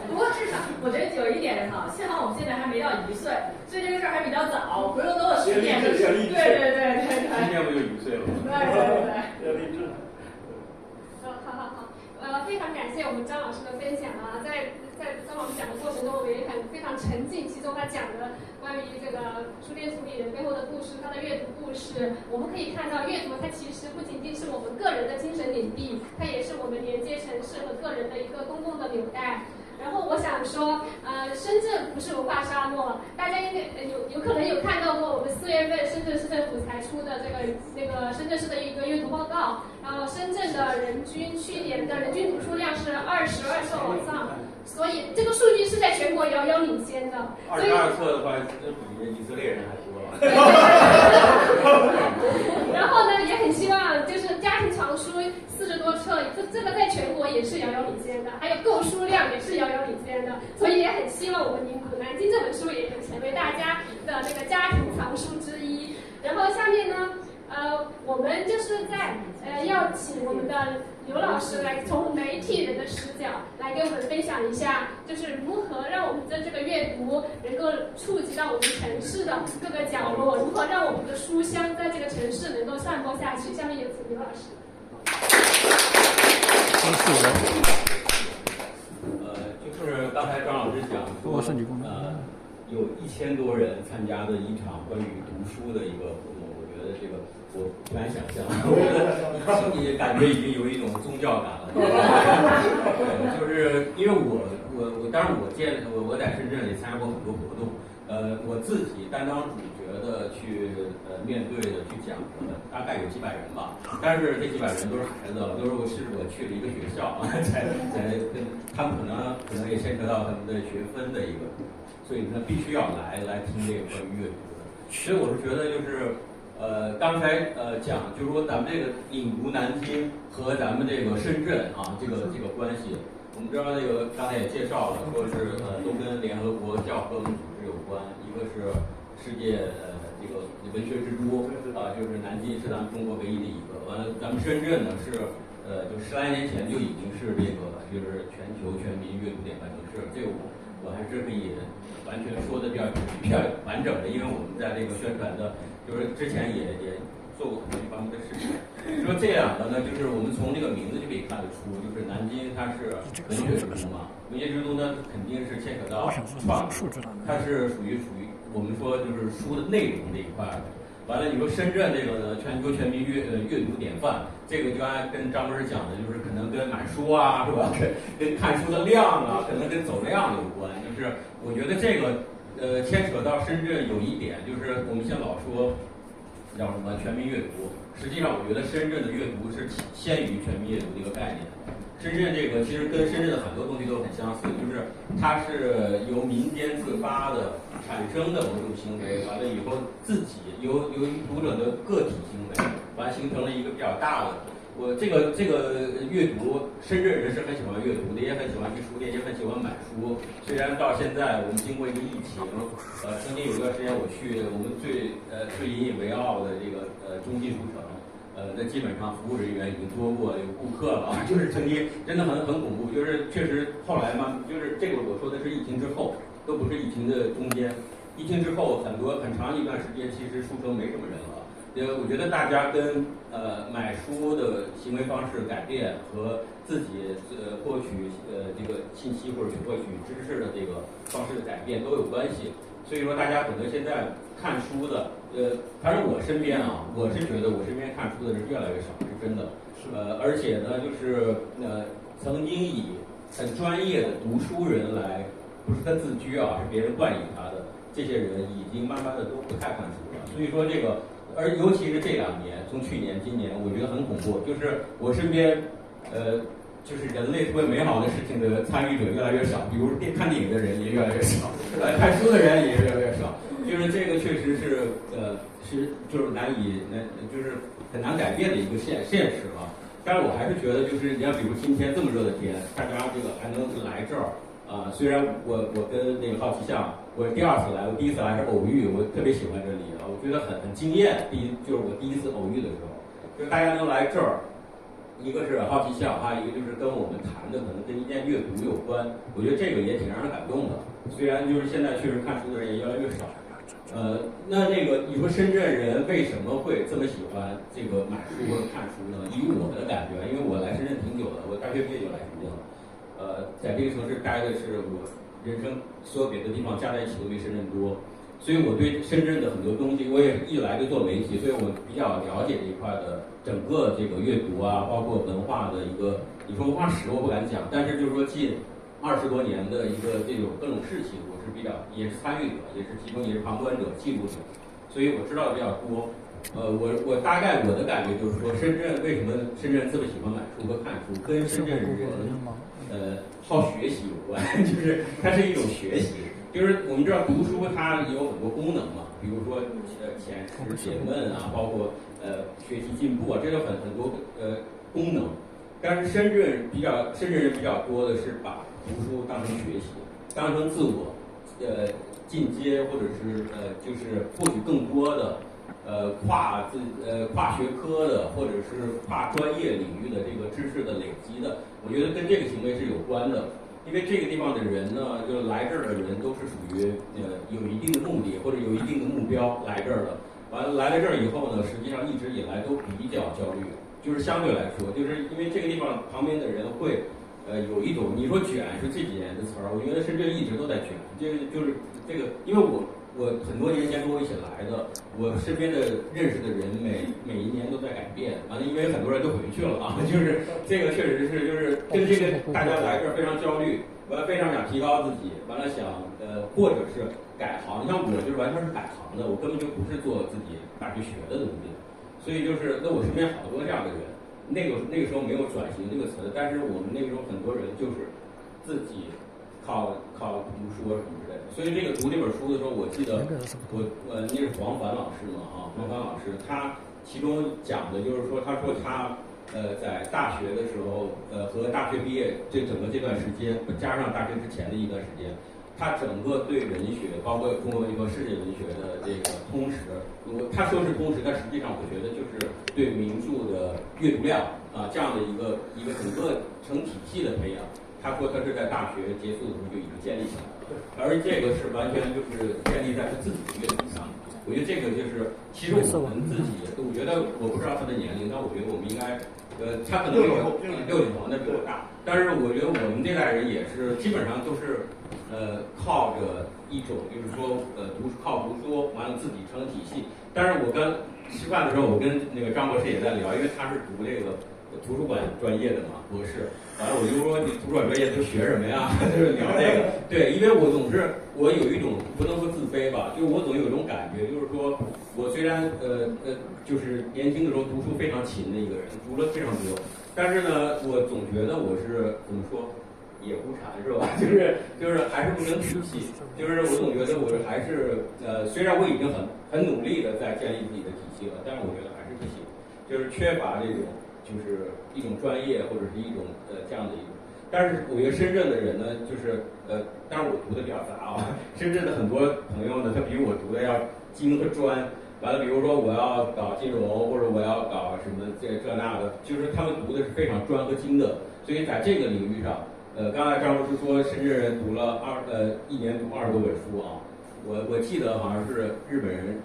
不过至少我觉得有一点哈，幸好我们现在还没到1岁，所以这个事儿还比较早，回头等我10年。对。今年我就1岁了。对。要励志。好，非常感谢我们张老师的分享啊，在张老师讲的过程中，我们也非常沉浸其中，他讲的关于这个书店主理人背后的故事，他的阅读故事，我们可以看到阅读它其实不仅仅是我们个人的精神领地，它也是我们连接城市和个人的一个公共的纽带。然后我想说，深圳不是文化沙漠，大家应该有可能有看到过我们4月份深圳市政府才出的那个深圳市的一个阅读报告。然后深圳的去年的人均读书量是22册往上，所以这个数据是在全国遥遥领先的。22册的话，真比以色列人还多了。然后呢，也很希望就是家庭藏书40多册，这个在全国也是遥遥领先的，还有购书量也是遥遥领先的，所以也很希望我们宁古南京这本书也能成为大家的那个家庭藏书之一。然后下面呢，我们就是在要请我们的刘老师来从媒体人的视角来给我们分享一下，就是如何让我们的这个阅读能够触及到我们城市的各个角落，如何让我们的书香在这个城市能够散播下去。下面有请刘老师。就是刚才张老师讲说，有1000多人参加的一场关于读书的一个活动，我觉得这个我不敢想象，我觉得心里感觉已经有一种宗教感了。对，就是因为我当然我在深圳也参加过很多活动，我自己担当主角的去面对的去讲的，大概有几百人吧，但是这几百人都是孩子，都是我去了一个学校，才跟他们可能也牵扯到他们的学分的一个，所以他必须要来听这个关于阅读的。所以我是觉得就是刚才讲就是说咱们这个领读南京和咱们这个深圳啊这个关系，我们知道这个刚才也介绍了，说是都跟联合国教科文组织有关，一个是世界这个文学之都就是南京是咱们中国唯一的一个。完了，咱们深圳呢是就10来年前就已经是这个就是全球全民阅读典范城市。这个我还是可以完全说的比较完整的，因为我们在这个宣传的，就是之前也做过很多这方面的事情。说这两个呢，就是我们从这个名字就可以看得出，就是南京它是文学之都嘛，文学之都呢肯定是牵扯到创作，它是属于我们说就是书的内容这一块的。完了，你说深圳这个呢，全球全民阅读典范，这个就刚才跟张博士讲的，就是可能跟买书啊，是吧？跟看书的量啊，可能跟走量有关。就是我觉得这个牵扯到深圳有一点，就是我们现在老说叫什么全民阅读，实际上我觉得深圳的阅读是先于全民阅读的一个概念。深圳这个其实跟深圳的很多东西都很相似，就是它是由民间自发的产生的某种行为，完了以后自己由于读者的个体行为，完形成了一个比较大的。我这个阅读，深圳人是很喜欢阅读的，也很喜欢去书店，也很喜欢买书。虽然到现在我们经过一个疫情，曾经有一段时间我去我们最引以为傲的这个中信书城。那基本上服务人员已经多过有顾客了，就是曾经真的很恐怖，就是确实后来嘛，就是这个我说的是疫情之后，都不是疫情的中间。疫情之后很长一段时间，其实书城没什么人了。我觉得大家跟买书的行为方式改变和自己获取这个信息或者是获取知识的这个方式的改变都有关系。所以说大家可能现在看书的，反正我身边啊，我是觉得我身边看书的人越来越少，是真的。而且呢，就是曾经以很专业的读书人来，不是他自居啊，是别人冠以他的，这些人已经慢慢的都不太看书了。所以说这个，而尤其是这2年，从去年、今年，我觉得很恐怖，就是我身边，就是人类特别美好的事情的参与者越来越少，比如看电影的人也越来越少，看书的人也越来越少，就是这个确实是就是就是很难改变的一个现实啊。但是我还是觉得，就是你看，比如今天这么热的天，大家这个还能来这儿啊。虽然我跟那个好奇巷，我第2次来，我第1次来是偶遇，我特别喜欢这里啊，我觉得很惊艳。就是我第1次偶遇的时候，就是大家能来这儿。一个是好奇巷，还有一个就是跟我们谈的可能跟一件阅读有关，我觉得这个也挺让人感动的。虽然就是现在确实看书的人也越来越少，那你说深圳人为什么会这么喜欢这个买书或者看书呢？以我的感觉，因为我来深圳挺久了，我大学毕业就来深圳了，在这个城市待的是我人生所有别的地方加在一起都比深圳多。所以我对深圳的很多东西，我也一来就做媒体，所以我比较了解这一块的整个这个阅读啊，包括文化的一个，你说文化史我不敢讲，但是就是说近20多年的一个这种各种事情，我是比较也是参与者，也是其中也是旁观者、记录者，所以我知道的比较多。我大概我的感觉就是说，为什么深圳这么喜欢买书和看书，跟深圳人好学习有关，就是它是一种学习。就是我们知道读书它有很多功能嘛，比如说遣词解闷啊，包括学习进步啊，这有很多功能。但是深圳人比较多的是把读书当成学习，当成自我进阶或者是就是获取更多的跨学科的或者是跨专业领域的这个知识的累积的，我觉得跟这个行为是有关的。因为这个地方的人呢，就来这儿的人都是属于有一定的目的或者有一定的目标来这儿的。完了来了这儿以后呢，实际上一直以来都比较焦虑，就是相对来说，就是因为这个地方旁边的人会有一种，你说卷是这几年的词儿，我觉得深圳一直都在卷，就是这个，因为我很多年前跟我一起来的，我身边的认识的人每一年都在改变，完了因为很多人都回去了啊，就是这个确实是就是跟这个大家来这儿非常焦虑，完了非常想提高自己，完了想或者是改行，你像我就是完全是改行的，我根本就不是做自己大学学的东西，所以就是那我身边好多这样的人，那个时候没有转型这个词，但是我们那个时候很多人就是自己靠读书什么之类的，所以这个读这本书的时候，我记得那是黄凡老师嘛黄凡老师他其中讲的就是说，他说他在大学的时候和大学毕业这整个这段时间，加上大学之前的一段时间，他整个对文学，包括中国文学和世界文学的这个通识，他说是通识，但实际上我觉得就是对名著的阅读量啊这样的一个整个成体系的培养。他说他是在大学结束的时候就已经建立起来了，而这个是完全就是建立在他自己的阅读上。我觉得这个就是，其实我们自己，我觉得我不知道他的年龄，但我觉得我们应该，他可能60后，那比我大，但是我觉得我们这代人也是基本上都是，靠着一种就是说，靠读书，完了自己成体系。但是我刚吃饭的时候，我跟那个张博士也在聊，因为他是读这个图书馆专业的嘛，博士。完了，我就说你图书馆专业都学什么呀？就是聊这个。对，因为我有一种不能说自卑吧，就是我总有一种感觉，就是说我虽然就是年轻的时候读书非常勤的一个人，读了非常多，但是呢，我总觉得我是怎么说野狐禅是吧？就是还是不能体系，就是我总觉得我还是虽然我已经很努力的在建立自己的体系了，但是我觉得还是不行，就是缺乏这种。就是一种专业或者是一种这样的一种，但是我觉得深圳的人呢，就是当然我读的比较杂啊，深圳的很多朋友呢，他比我读的要精和专。完了，比如说我要搞金融或者我要搞什么这那的，就是他们读的是非常专和精的。所以在这个领域上，刚才张老师说深圳人读了一年读20多本书啊，我记得好像是日本人。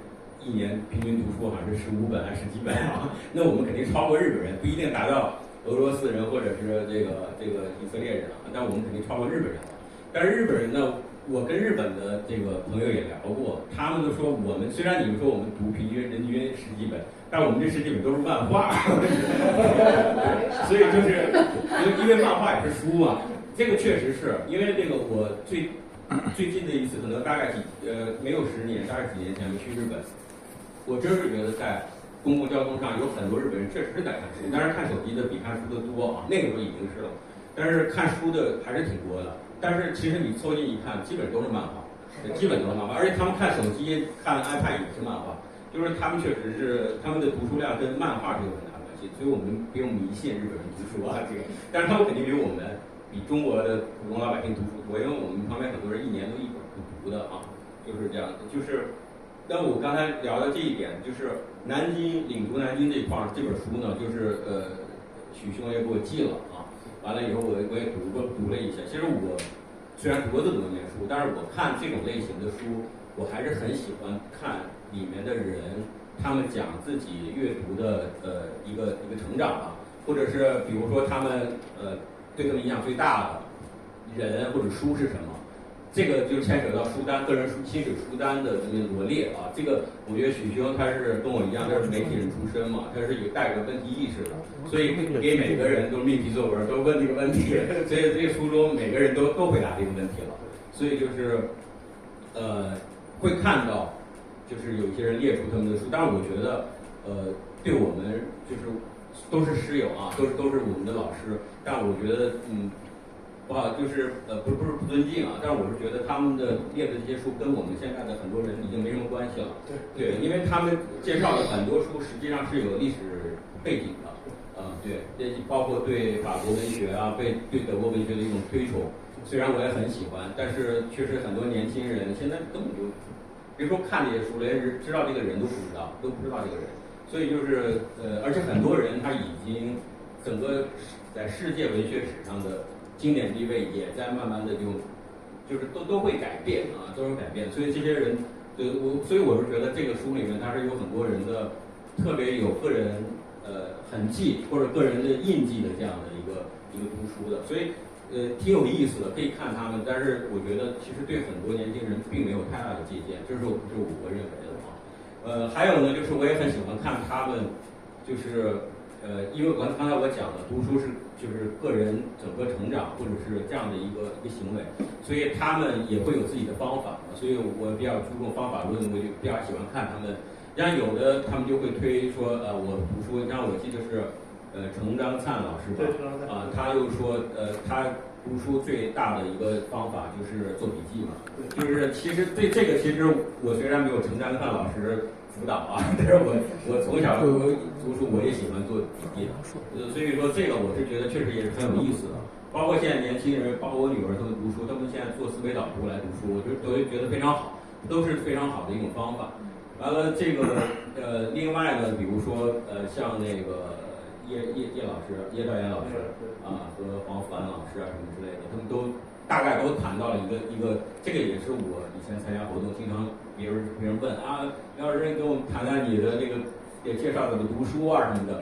一年平均读书好像是15本还是10几本啊？那我们肯定超过日本人，不一定达到俄罗斯人或者是这个以色列人啊，但我们肯定超过日本人。但是日本人呢，我跟日本的这个朋友也聊过，他们都说我们虽然你们说我们读平均人均10几本，但我们这10几本都是漫画，所以就是因为漫画也是书嘛，这个确实是因为这个我最近的一次可能大概没有10年，大概几年前我去日本。我真是觉得在公共交通上有很多日本人确实是在看书，当然看手机的比看书的多啊，那个时候已经是了，但是看书的还是挺多的。但是其实你凑近一看，基本都是漫画，基本都是漫画，而且他们看手机、看 iPad 也是漫画，就是他们确实是他们的读书量跟漫画是有很大关系，所以我们不用迷信日本人读书啊这个，但是他们肯定比我们比中国的普通老百姓读书多，因为我们旁边很多人一年都1本不读的啊，就是这样的，就是。那我刚才聊的这一点，就是领读南京这一块这本书呢，就是许兄也给我寄了啊。完了以后我也读了一下。其实我虽然读了这么多年书，但是我看这种类型的书，我还是很喜欢看里面的人，他们讲自己阅读的一个成长啊，或者是比如说他们对他们影响最大的人或者书是什么。这个就牵扯到书单，个人亲水书单的这个罗列啊。这个我觉得许兄他是跟我一样，他是媒体人出身嘛，他是有带着问题意识的，所以给每个人都命题作文都问这个问题，所以这个书中每个人都回答这个问题了。所以就是会看到，就是有些人列出他们的书，但是我觉得对我们就是都是师友啊，都是我们的老师，但我觉得就是不是不尊敬啊，但是我是觉得他们的列的这些书跟我们现在的很多人已经没什么关系了。对，因为他们介绍的很多书实际上是有历史背景的，对，包括对法国文学啊，对德国文学的一种推崇。虽然我也很喜欢，但是确实很多年轻人现在根本就别说看这些书，连知道这个人都不知道这个人。所以就是而且很多人他已经整个在世界文学史上的经典地位也在慢慢的就是都会改变啊，都有改变。所以这些人，所以我是觉得这个书里面它是有很多人的特别有个人痕迹或者个人的印记的这样的一个读书的，所以挺有意思的，可以看他们。但是我觉得其实对很多年轻人并没有太大的借鉴，这是我认为的啊。还有呢，就是我也很喜欢看他们，就是因为刚才我讲了，读书就是个人整个成长或者是这样的一个行为，所以他们也会有自己的方法，所以我比较注重方法论，我就比较喜欢看他们。像有的他们就会推说我读书，像我记得是程章灿老师吧，他又说他读书最大的一个方法就是做笔记嘛，就是其实对这个，其实我虽然没有陈丹范老师辅导啊，但是我从小读书我也喜欢做笔记，所以说这个我是觉得确实也是很有意思的。包括现在年轻人，包括我女儿他们读书，他们现在做思维导图来读书，我就都觉得非常好，都是非常好的一种方法。完了这个另外呢，比如说像那个叶老师、叶兆言老师啊和黄福安老师啊什么之类的，他们都大概都谈到了一个，这个也是我以前参加活动经常别人问啊，刘老师给我们谈谈你的这个也介绍怎么读书啊什么的。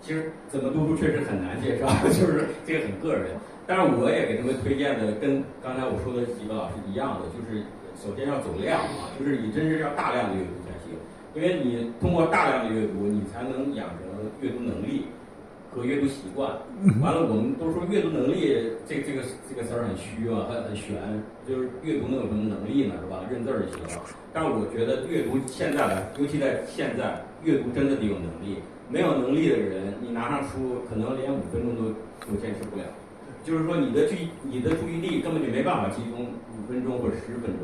其实怎么读书确实很难介绍，就是这个很个人。但是我也给他们推荐的跟刚才我说的几个老师一样的，就是首先要走量啊，就是你真是要大量的阅读才行，因为你通过大量的阅读，你才能养成阅读能力和阅读习惯。完了，我们都说阅读能力这个词儿很虚啊，很玄，就是阅读能有什么能力呢，是吧？认字儿就行了。但是我觉得阅读现在来，尤其在现在，阅读真的得有能力。没有能力的人，你拿上书，可能连5分钟都坚持不了。就是说，你的注意力根本就没办法集中5分钟或者10分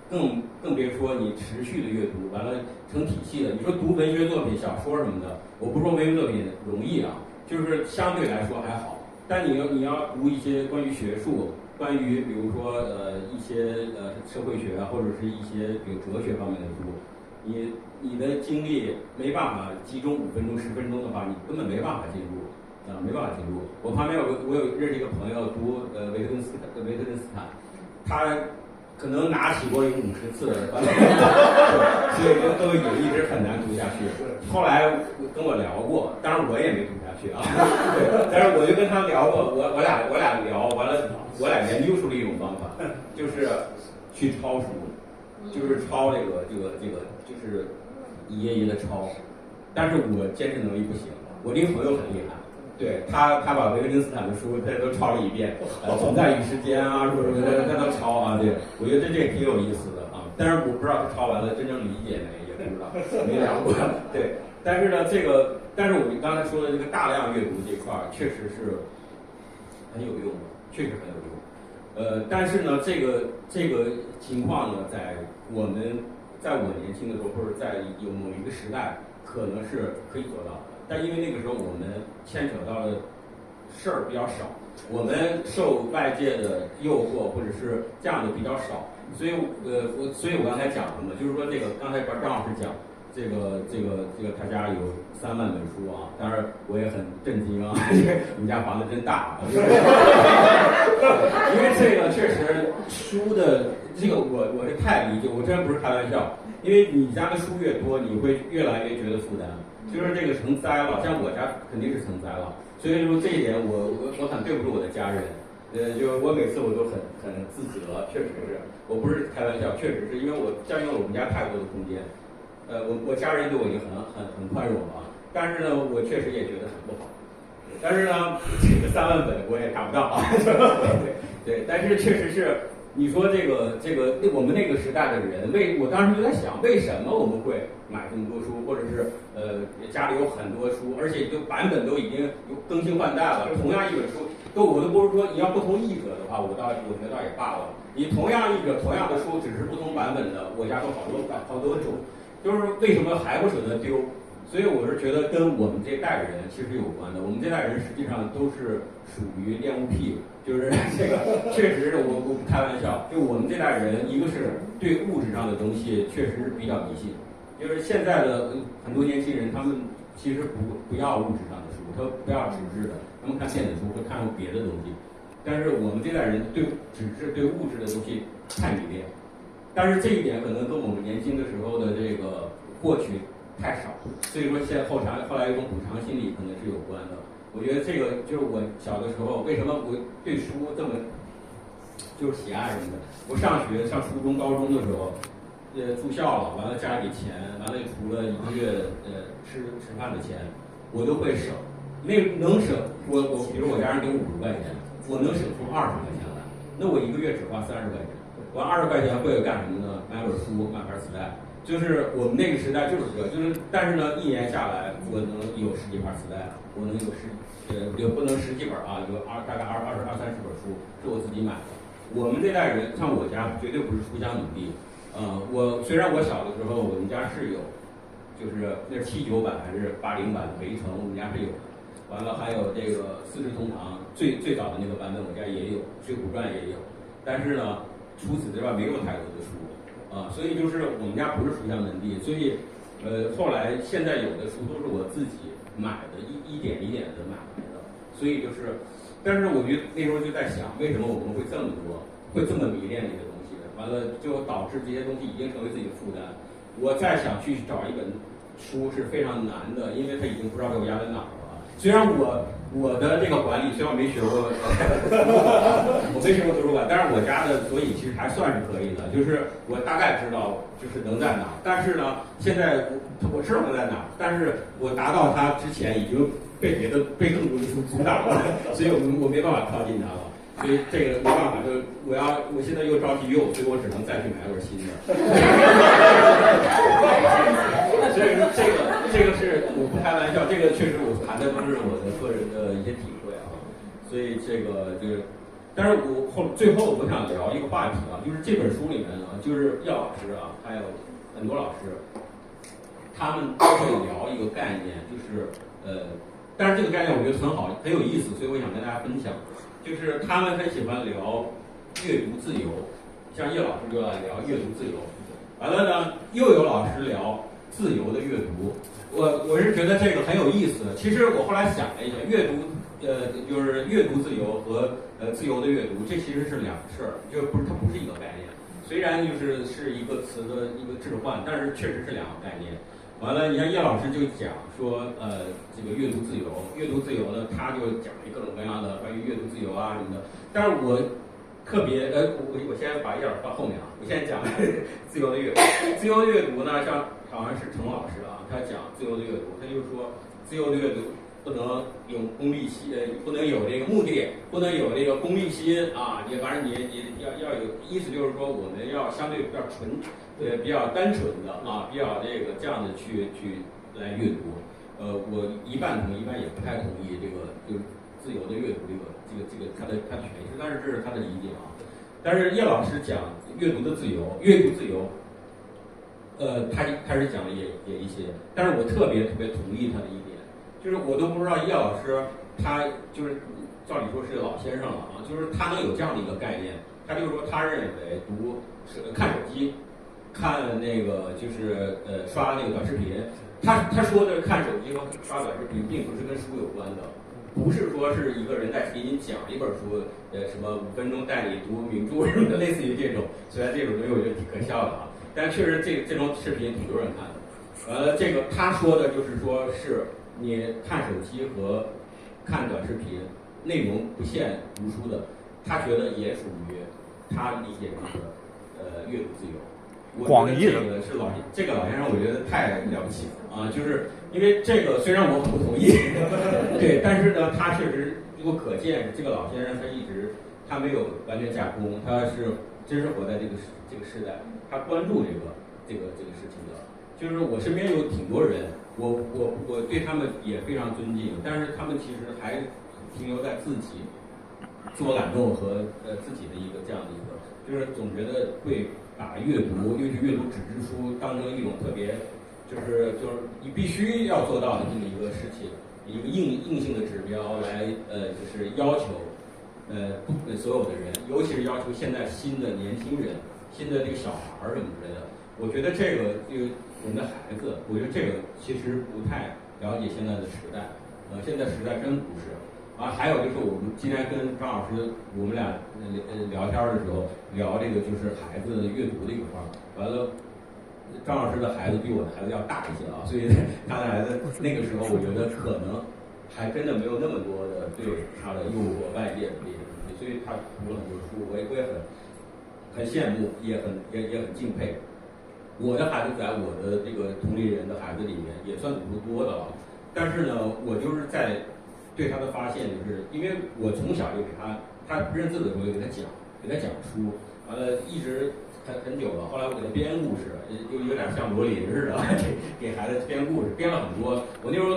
钟，更别说你持续的阅读，完了成体系的。你说读文学作品、小说什么的，我不说文学作品容易啊，就是相对来说还好。但你要读一些关于学术、关于比如说一些社会学啊，或者是一些比如哲学方面的书。你的精力没办法集中5分钟、10分钟的话，你根本没办法进入，没办法进入。我旁边我有认识一个朋友读维特根斯坦，他可能拿起过有50次，所以都也一直很难读下去。后来跟我聊过，当然我也没读下去啊，对，但是我就跟他聊过，我俩聊完了，我俩研究出了一种方法，就是去抄书。就是抄这个，就是一页一页的抄，但是我坚持能力不行。我这个朋友很厉害，对他把维特根斯坦的书他都抄了一遍，存在与时间啊，什么他都抄啊。对，我觉得这也挺有意思的啊。但是我不知道他抄完了真正理解没，也不知道，没聊过。对，但是呢，但是我刚才说的这个大量阅读这块儿，确实是很有用的，确实很有用。但是呢，这个情况呢，在我年轻的时候，或者在有某一个时代，可能是可以做到的。但因为那个时候我们牵扯到的事儿比较少，我们受外界的诱惑或者是这样的比较少，所以我刚才讲了嘛，就是说这个刚才张老师讲。这个他家有3万本书啊，当然我也很震惊啊，你们家房子真大啊，因为这个确实书的这个我是太理解，我真不是开玩笑，因为你家的书越多，你会越来越觉得负担，就是这个成灾了，像我家肯定是成灾了，所以说这一点我很对不住我的家人，就是我每次我都很自责，确实是我不是开玩笑，确实是因为我占用了我们家太多的空间。我家人对我已经很宽容了，但是呢，我确实也觉得很不好。但是呢，这个3万本我也达不到啊。对，但是确实是，你说这个我们那个时代的人，我当时就在想，为什么我们会买这么多书，或者是家里有很多书，而且就版本都已经有更新换代了。同样一本书，我都不是说你要不同译者的话，我觉得倒也罢了。你同样译者同样的书，只是不同版本的，我家都好多种。就是为什么还不舍得丢？所以我是觉得跟我们这代人其实有关的。我们这代人实际上都是属于恋物癖，就是这个确实是我不开玩笑。就我们这代人，一个是对物质上的东西确实是比较迷信，就是现在的很多年轻人，他们其实不要物质上的书，他不要纸质的，他们看电子书会看别的东西。但是我们这代人对纸质、对物质的东西太迷恋。但是这一点可能跟我们年轻的时候的这个获取太少，所以说现在后来有一种补偿心理可能是有关的。我觉得这个就是我小的时候为什么我对书这么就是喜爱什么的。我上初中、高中的时候，住校了，完了家里给钱，完了除了1个月吃饭的钱，我都会省。能省，我比如我家人给我50块钱，我能省出20块钱来，那我1个月只花30块钱。我20块钱会干什么呢？买本书，买盘磁带。就是我们那个时代就是这，就是但是呢，一年下来我能有10几盘磁带，我能有也不能10几本啊，有大概20、30本书是我自己买的。我们这代人像我家绝对不是书香门第，我虽然我小的时候我们家是有，就是那是79版还是80版的《围城》，我们家是有的。完了还有这个《四世同堂》最早的那个版本，我家也有，《水浒传》也有。但是呢，除此之外没有太多的书所以就是我们家不是书香门第，所以后来现在有的书都是我自己买的，一点一点的买来的。所以就是，但是我觉得那时候就在想，为什么我们会这么多，会这么迷恋这些东西？完了就导致这些东西已经成为自己的负担。我再想去找一本书是非常难的，因为它已经不知道给我压在哪儿了。虽然我的这个管理虽然没学过，我没学过图书馆，但是我家的所以其实还算是可以的，就是我大概知道就是能在哪儿，但是呢，现在我知道能在哪儿，但是我达到它之前已经被更多的书阻挡了，所以我没办法靠近它了。所以这个没办法，就我现在又着急用，所以我只能再去买本新的。所以这个是我不开玩笑，这个确实我谈的都是我的个人的一些体会啊。所以这个就是，但是最后我想聊一个话题啊，就是这本书里面呢，就是叶老师啊，还有很多老师，他们都会聊一个概念，就是但是这个概念我觉得很好，很有意思，所以我想跟大家分享。就是他们很喜欢聊阅读自由，像叶老师就来聊阅读自由，完了呢又有老师聊自由的阅读。我是觉得这个很有意思。其实我后来想了一下，阅读就是阅读自由和自由的阅读，这其实是两个事儿，它不是一个概念。虽然是一个词的一个置换，但是确实是两个概念。完了，你看叶老师就讲说，这个阅读自由呢，他就讲各种各样的关于阅读自由啊什么的。但是我特别，我先把叶老师放后面啊，我现在讲自由的阅读。自由的阅读呢，像好像是程老师啊，他讲自由的阅读，他就说自由的阅读不能有功利心，不能有这个目的，不能有这个功利心啊，也反正你要有意思，就是说我们要相对比较比较单纯的啊，比较这样的去来阅读。我一半同意，一半也不太同意这个就是自由的阅读这个他的诠释，但是这是他的理解啊。但是叶老师讲阅读自由，他开始讲的也一些，但是我特别同意他的一点，就是我都不知道叶老师他就是照理说是老先生了啊，就是他能有这样的一个概念，他就是说他认为看手机。看那个就是刷那个短视频，他说的看手机和刷短视频并不是跟书有关的，不是说是一个人在给你讲一本书，什么5分钟带你读名著什么的，类似于这种。虽然这种东西我觉得挺可笑的啊，但确实这种视频挺多人看的。这个他说的就是说是你看手机和看短视频，内容不限读书的，他觉得也属于他理解中的阅读自由。广义的这个老先生，我觉得太了不起了啊！就是因为这个，虽然我很不同意，对，但是呢，他确实如果可见，这个老先生他没有完全架空，他是真实活在这个时代，他关注这个事情的。就是我身边有挺多人，我对他们也非常尊敬，但是他们其实还停留在自己自我感动和自己的一个这样的一个，就是总觉得会。把阅读，尤其阅读纸质书，当成一种特别，就是你必须要做到的这么一个事情，一个硬性的指标来，就是要求，所有的人，尤其是要求现在新的年轻人，新的这个小孩什么之类的。我觉得这个我们的孩子，我觉得这个其实不太了解现在的时代，现在时代真不是。还有就是我们今天跟张老师我们俩聊天的时候聊这个就是孩子阅读的一块儿，完了张老师的孩子比我的孩子要大一些啊，所以他的孩子那个时候我觉得可能还真的没有那么多的对他的诱惑外界的这些东西，所以他读了很多书，我也很羡慕，也很敬佩。我的孩子在我的这个同龄人的孩子里面也算读多的了，但是呢，我就是在对他的发现，就是因为我从小就给他认字的时候就给他讲书，完了一直很久了。后来我给他编故事，有点像罗琳似的，给孩子编故事，编了很多。我那时候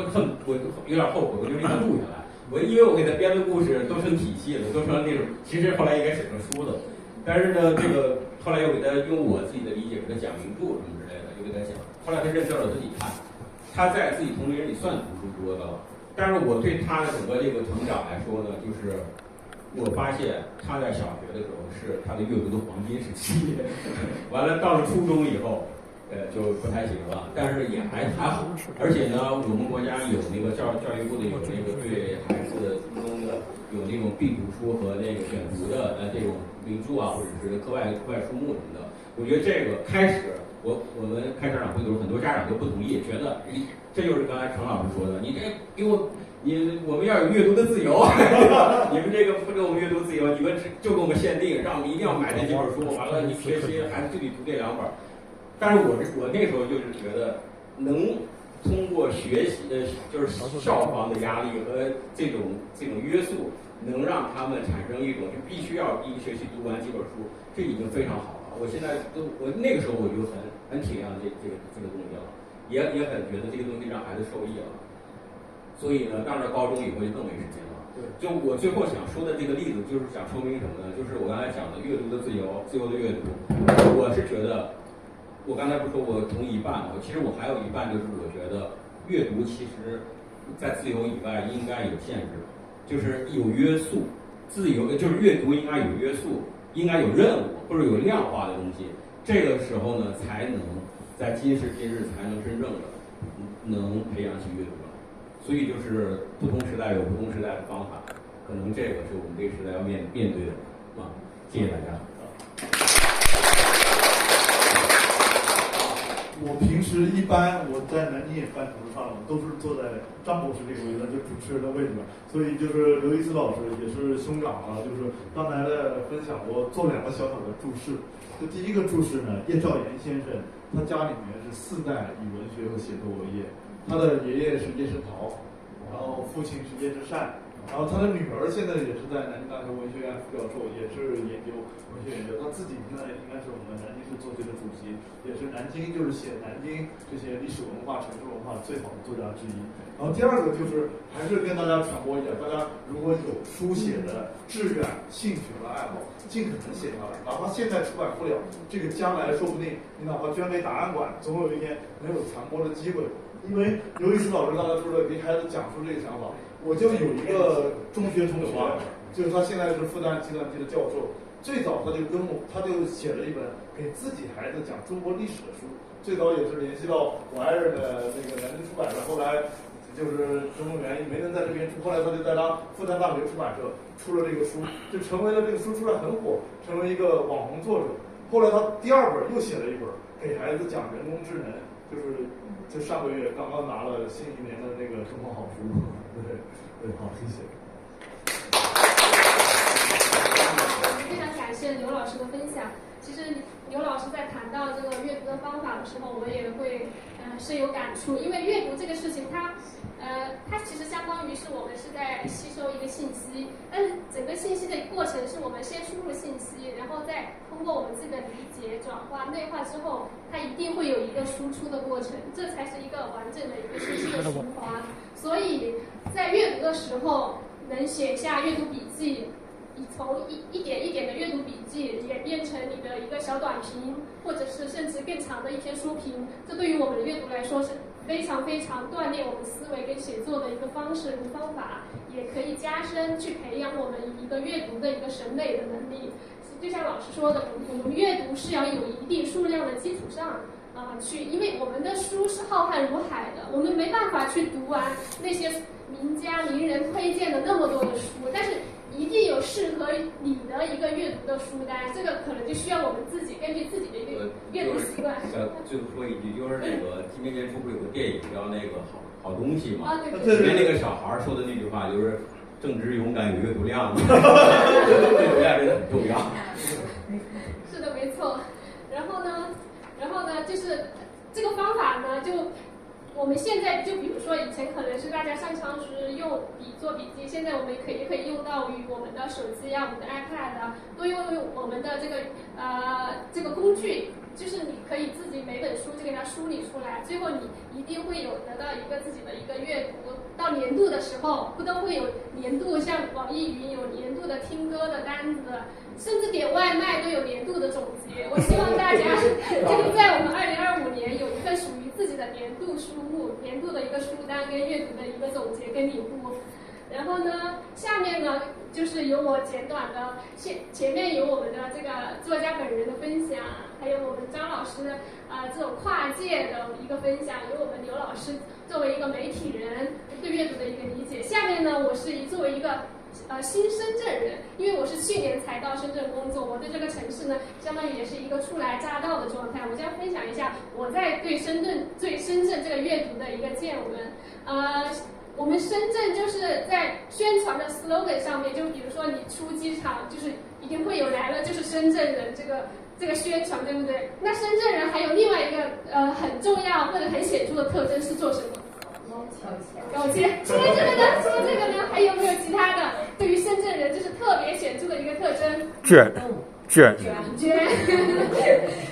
我有点后悔，我就给他录下来。因为我给他编的故事都成体系了，都成那种，其实后来应该写成书的。但是呢，这个后来又给他用我自己的理解给他讲名著什么之类的，又给他讲。后来他认证了自己看，他在自己同龄人里算读书多的了。但是我对他的整个这个成长来说呢，就是我发现他在小学的时候是他的阅读的黄金时期，完了到了初中以后，就不太行了，但是也还好。而且呢，我们国家有那个教育部的有那个对孩子初中的有那种必读书和那个选读的这种名著啊，或者是课外书目什么的。我觉得这个开始我们开家长会的时候，很多家长都不同意，觉得这就是刚才程老师说的，你这给我们要有阅读的自由，你们这个不给我们阅读自由，你们就给我们限定，让我们一定要买这几本书，完了你学习孩子就得读这2本。但是我那时候就是觉得，能通过学习就是校方的压力和这种约束，能让他们产生一种就必须要一个学期读完几本书，这已经非常好了。我现在我那个时候我就很体谅这个东西了，也很觉得这个东西让孩子受益了。所以呢，到了高中以后就更没时间了。对，就我最后想说的这个例子，就是想说明什么呢？就是我刚才讲的阅读的自由，自由的阅读。我是觉得，我刚才不是说我同意一半吗？其实我还有一半就是我觉得阅读其实，在自由以外应该有限制，就是有约束。自由就是阅读应该有约束，应该有任务或者有量化的东西。这个时候呢，才能在今时今日才能真正的能培养起阅读。所以就是不同时代有不同时代的方法，可能这个是我们这个时代要面对的啊。谢谢大家。我平时一般我在南京也办图书馆，都是坐在张博士这个位置，就主持人的位置，所以就是刘一思老师也是兄长啊，就是刚才的分享，我做2个小小的注释。就第一个注释呢，叶兆言先生，他家里面是4代以文学和写作为业。他的爷爷是叶圣陶，然后父亲是叶之善，然后他的女儿现在也是在南京大学文学院副教授，也是研究文学研究。他自己现在应该是我们南京市作协的主席，也是南京就是写南京这些历史文化、城市文化最好的作家之一。然后第二个就是还是跟大家传播一下，大家如果有书写的志愿、兴趣和爱好，尽可能写下来，哪怕现在出版不了，这个将来说不定你哪怕捐给档案馆，总有一天能有传播的机会。因为刘一思老师刚才说的，给孩子讲述这个想法，我就有一个中学同学，就是他现在是复旦计算机的教授，最早他就写了一本给自己孩子讲中国历史的书，最早也是联系到我爱人的那个南京出版社，后来就是种种原因没能在这边出，后来他就在他复旦大学出版社出了这个书，就成为了这个书出来很火，成为一个网红作者。后来他第2本又写了一本给孩子讲人工智能。就上个月刚刚拿了新一年的那个中国好书，对，好，谢谢。非常感谢刘老师的分享。其实刘老师在谈到这个阅读的方法的时候，我也会深有感触，因为阅读这个事情它其实相当于是我们是在吸收一个信息，但是整个信息的过程是我们先输入信息，然后再通过我们自己的理解、转化、内化之后，它一定会有一个输出的过程，这才是一个完整的一个信息的循环。所以在阅读的时候，能写下阅读笔记，从一点一点的阅读笔记演变成你的一个小短评，或者是甚至更长的一篇书评，这对于我们的阅读来说是非常非常锻炼我们思维跟写作的一个方式和方法，也可以加深去培养我们一个阅读的一个审美的能力。就像老师说的，我们阅读是要有一定数量的基础上因为我们的书是浩瀚如海的，我们没办法去读完那些名家名人推荐的那么多的书，但是一定有适合你的一个阅读的书单，这个可能就需要我们自己根据自己的一个阅读习惯。最后说一句，就是那个今年年初不是有个电影叫那个好东西嘛？对，里面那个小孩说的那句话就是正直勇敢有阅读量，阅读量真的很重要。是的，没错。然后呢，就是这个方法呢，就我们现在就比如说以前可能是大家上课是用笔做笔记，现在我们也可以用到于我们的手机啊、我们的 iPad 啊，都用我们的这个工具，就是你可以自己每本书就给它梳理出来，最后你一定会有得到一个自己的一个阅读。到年度的时候，不都会有年度，像网易云有年度的听歌的单子，甚至点外卖都有年度的总结。我希望大家就是在我们2025年有一份属于自己的年度书目、年度的一个书单跟阅读的一个总结跟领悟。然后呢，下面呢就是有我简短的，前面有我们的这个作家本人的分享，还有我们张老师的这种跨界的一个分享，有我们刘老师作为一个媒体人对阅读的一个理解。下面呢，我是作为一个新深圳人，因为我是去年才到深圳工作，我对这个城市呢，相当于也是一个初来乍到的状态。我将分享一下我在对深圳这个阅读的一个见闻。我们深圳就是在宣传的 slogan 上面，就比如说你出机场，就是一定会有来了就是深圳人这个宣传，对不对？那深圳人还有另外一个很重要或者很显著的特征是做什么？搞钱。除了这个呢，还有没有其他的对于深圳人就是特别显著的一个特征？捐。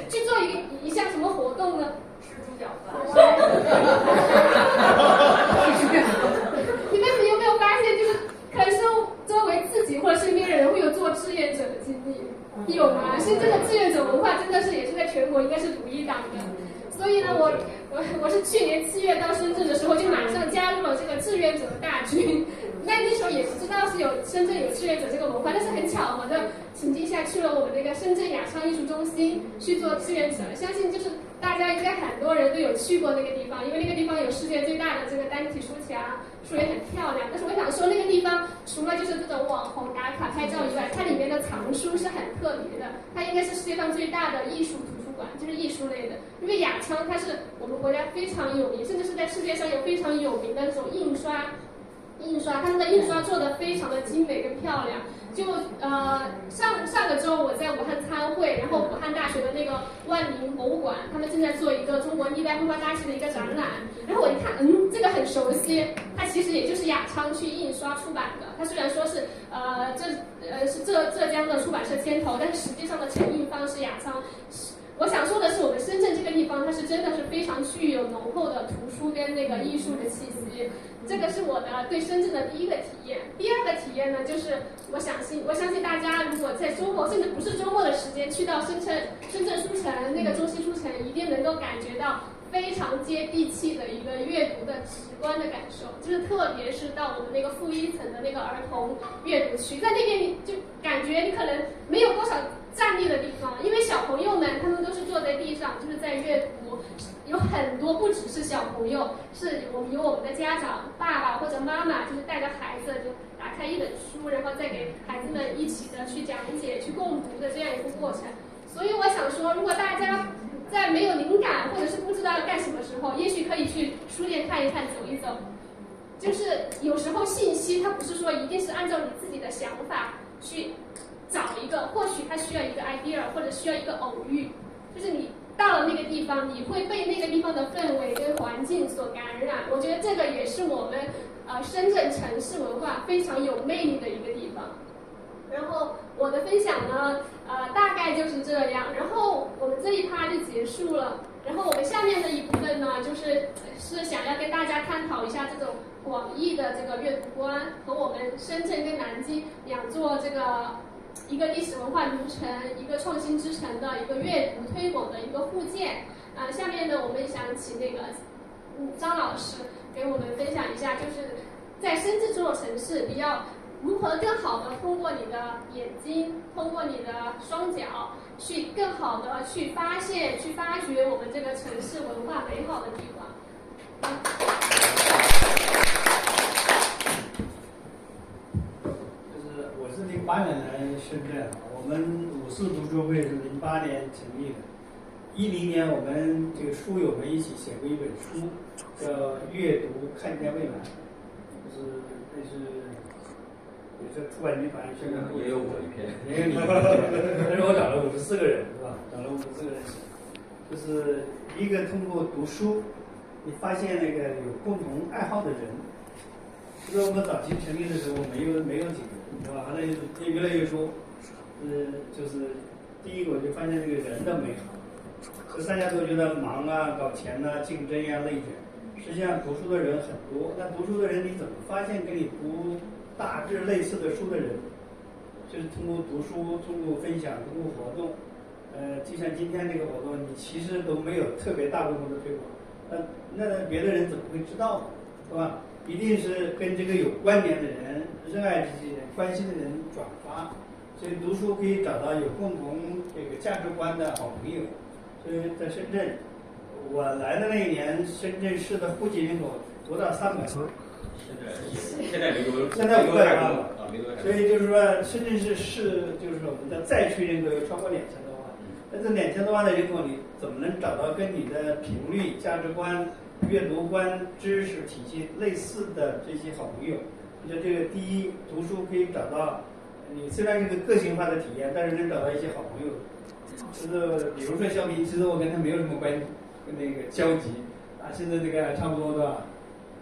去做一项什么活动呢？吃猪脚饭。你们有没有发现，就是可能是周围自己或者身边的人会有做志愿者的经历，有吗？深圳的志愿者文化真的是也是在全国应该是独一档的。所以呢，我是去年7月到深圳的时候，就马上加入了这个志愿者的大军。那时候也不知道是深圳有志愿者这个文化，但是很巧合的情境下去了我们那个深圳雅昌艺术中心去做志愿者。相信就是大家应该很多人都有去过那个地方，因为那个地方有世界最大的这个单体书墙，书也很漂亮。但是我想说，那个地方除了就是这种网红打卡拍照以外，它里面的藏书是很特别的，它应该是世界上最大的艺术图书馆，就是艺术类的。因为雅昌它是我们国家非常有名，甚至是在世界上有非常有名的这种印刷，他们的印刷做得非常的精美跟漂亮。就上个周我在武汉参会，然后武汉大学的那个万宁博物馆，他们正在做一个中国历代绘画大师的一个展览。然后我一看，这个很熟悉，它其实也就是雅昌去印刷出版的。它虽然说是是浙江的出版社牵头，但是实际上的承印方是雅昌。我想说的是，我们深圳这个地方，它是真的是非常具有浓厚的图书跟那个艺术的气息。这个是我的对深圳的第一个体验。第二个体验呢，就是我相信大家如果在周末，甚至不是周末的时间，去到深圳书城那个中心书城，一定能够感觉到非常接地气的一个阅读的直观的感受。就是特别是到我们那个负1层的那个儿童阅读区，在那边你就感觉你可能没有多少站立的地方，因为小朋友们他们都是坐在地上，就是在阅读。有很多不只是小朋友，是我们的家长爸爸或者妈妈，就是带着孩子就打开一本书，然后再给孩子们一起的去讲解、去共读的这样一个过程。所以我想说，如果大家在没有灵感或者是不知道要干什么时候，也许可以去书店看一看、走一走。就是有时候信息它不是说一定是按照你自己的想法去找一个，或许它需要一个 idea 或者需要一个偶遇，就是你到了那个地方，你会被那个地方的氛围跟环境所感染。我觉得这个也是我们深圳城市文化非常有魅力的一个地方。然后我的分享呢，大概就是这样。然后我们这一趴就结束了。然后我们下面的一部分呢，是想要跟大家探讨一下这种广义的这个阅读观和我们深圳跟南京两座这个一个历史文化名城，一个创新之城的一个阅读推广的一个互鉴。下面呢，我们想请那个张老师给我们分享一下，就是在深圳这座城市，你要如何更好的通过你的眼睛，通过你的双脚，去更好的去发现、去发掘我们这个城市文化美好的地方。我是08年来深圳，我们5.4读书会是08年成立的。10年我们这个书友们一起写过一本书，叫《阅读看见未来》，也是出版集团宣传部也有我一篇，也有你，但是我找了54个人，是吧？找了54个人写，就是一个通过读书，你发现那个有共同爱好的人。就是我们早期成立的时候没有几个人，对吧？后来也越来越多。就是第一个我就发现这个人的美好。就大家都觉得忙啊、搞钱啊、竞争呀、内卷。实际上读书的人很多，那读书的人你怎么发现跟你读大致类似的书的人？就是通过读书、通过分享、通过活动。就像今天这个活动，你其实都没有特别大规模的推广，那别的人怎么会知道呢？是吧？一定是跟这个有关联的人、热爱这些人、关心的人转发。所以读书可以找到有共同这个价值观的好朋友。所以在深圳，我来的那一年，深圳市的户籍人口不到300万。现在没多，现在500万了。没多少。所以就是说，深圳市就是我们的在区人口有超过2000多万。在这2000多万的人口里，怎么能找到跟你的频率、价值观、阅读观、知识体系类似的这些好朋友？我觉得这个第一，读书可以找到你虽然是个个性化的体验，但是能找到一些好朋友。就是比如说肖平，其实我跟他没有什么关系，跟那个交集啊，现在这个差不多的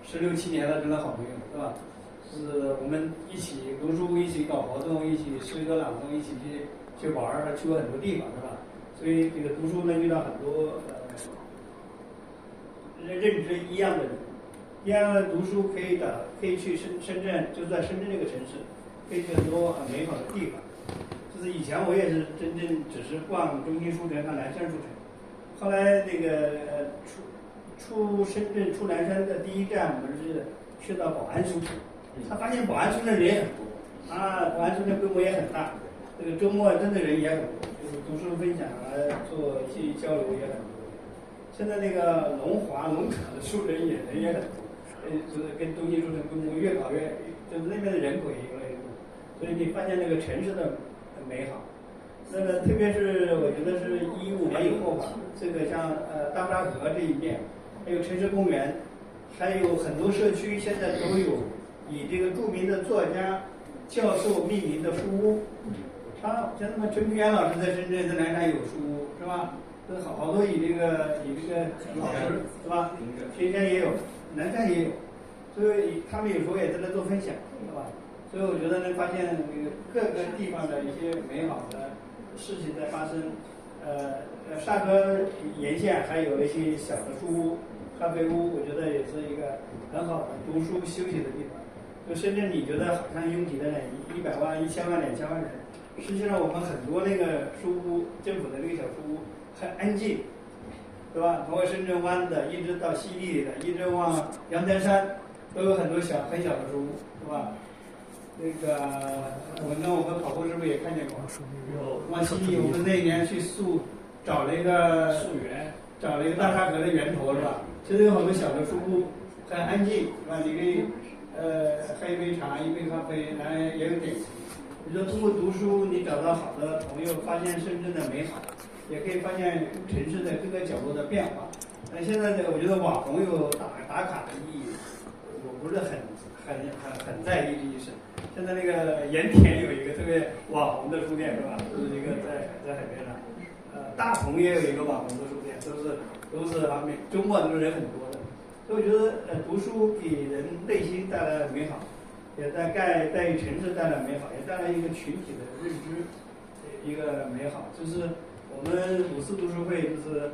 16、17年了，成了好朋友，是吧？是我们一起读书，一起搞活动，一起诗歌朗诵，一起去玩儿，去过很多地方，是吧？所以这个读书呢，遇到很多认知一样的人。第二呢，读书可以去深圳，就在深圳这个城市，可以去很多很美好的地方。就是以前我也是真正只是逛中心书城和南山书城，后来那个出深圳出南山的第一站，我们是去到宝安书城，他发现宝安书城人也很多啊，宝安书城规模也很大，这个周末真的人也很多，就是读书分享啊，做一些交流也很多。现在那个龙场的书城人也很多，就是跟中心书城规模越搞越，就是那边的人口也越来越多，所以你发现那个城市的美好。那么特别是我觉得是15年以后吧，这个像大沙河这一片，还有城市公园，还有很多社区现在都有以这个著名的作家、教授命名的书屋。像那么陈平原老师在深圳在南山有书屋，是吧？这好多以这个老师，是吧？平山也有，南山也有，所以他们有时候也在那做分享，是吧？所以我觉得能发现各个地方的一些美好的事情在发生。沙河沿线还有一些小的书屋、咖啡屋，我觉得也是一个很好的读书休息的地方。就深圳你觉得好像拥挤的人100万、1000万、2000万人，实际上我们很多那个书屋，政府的那个小书屋很安静，对吧？从深圳湾的一直到西丽的，一直往阳台山，都有很多很小的书屋，是吧？那个我们跑步是不是也看见过？有往西丽，我们那一年去找了一个找了一个大沙河的源头，是吧？其实有很多小的书屋，很安静，是吧？你可以喝一杯茶、一杯咖啡，然后也有点心。你说通过读书，你找到好的朋友，发现深圳的美好，也可以发现城市的各个角落的变化。现在呢，我觉得网红有打卡的意义，我不是很在意这一事。现在那个盐田有一个特别网红的书店，是吧？就是一个在海边上。大同也有一个网红的书店，都是周末都是人很多的。所以我觉得读书给人内心带来美好，也带给城市带来美好，也带来一个群体的认知，一个美好。就是我们5四读书会，就是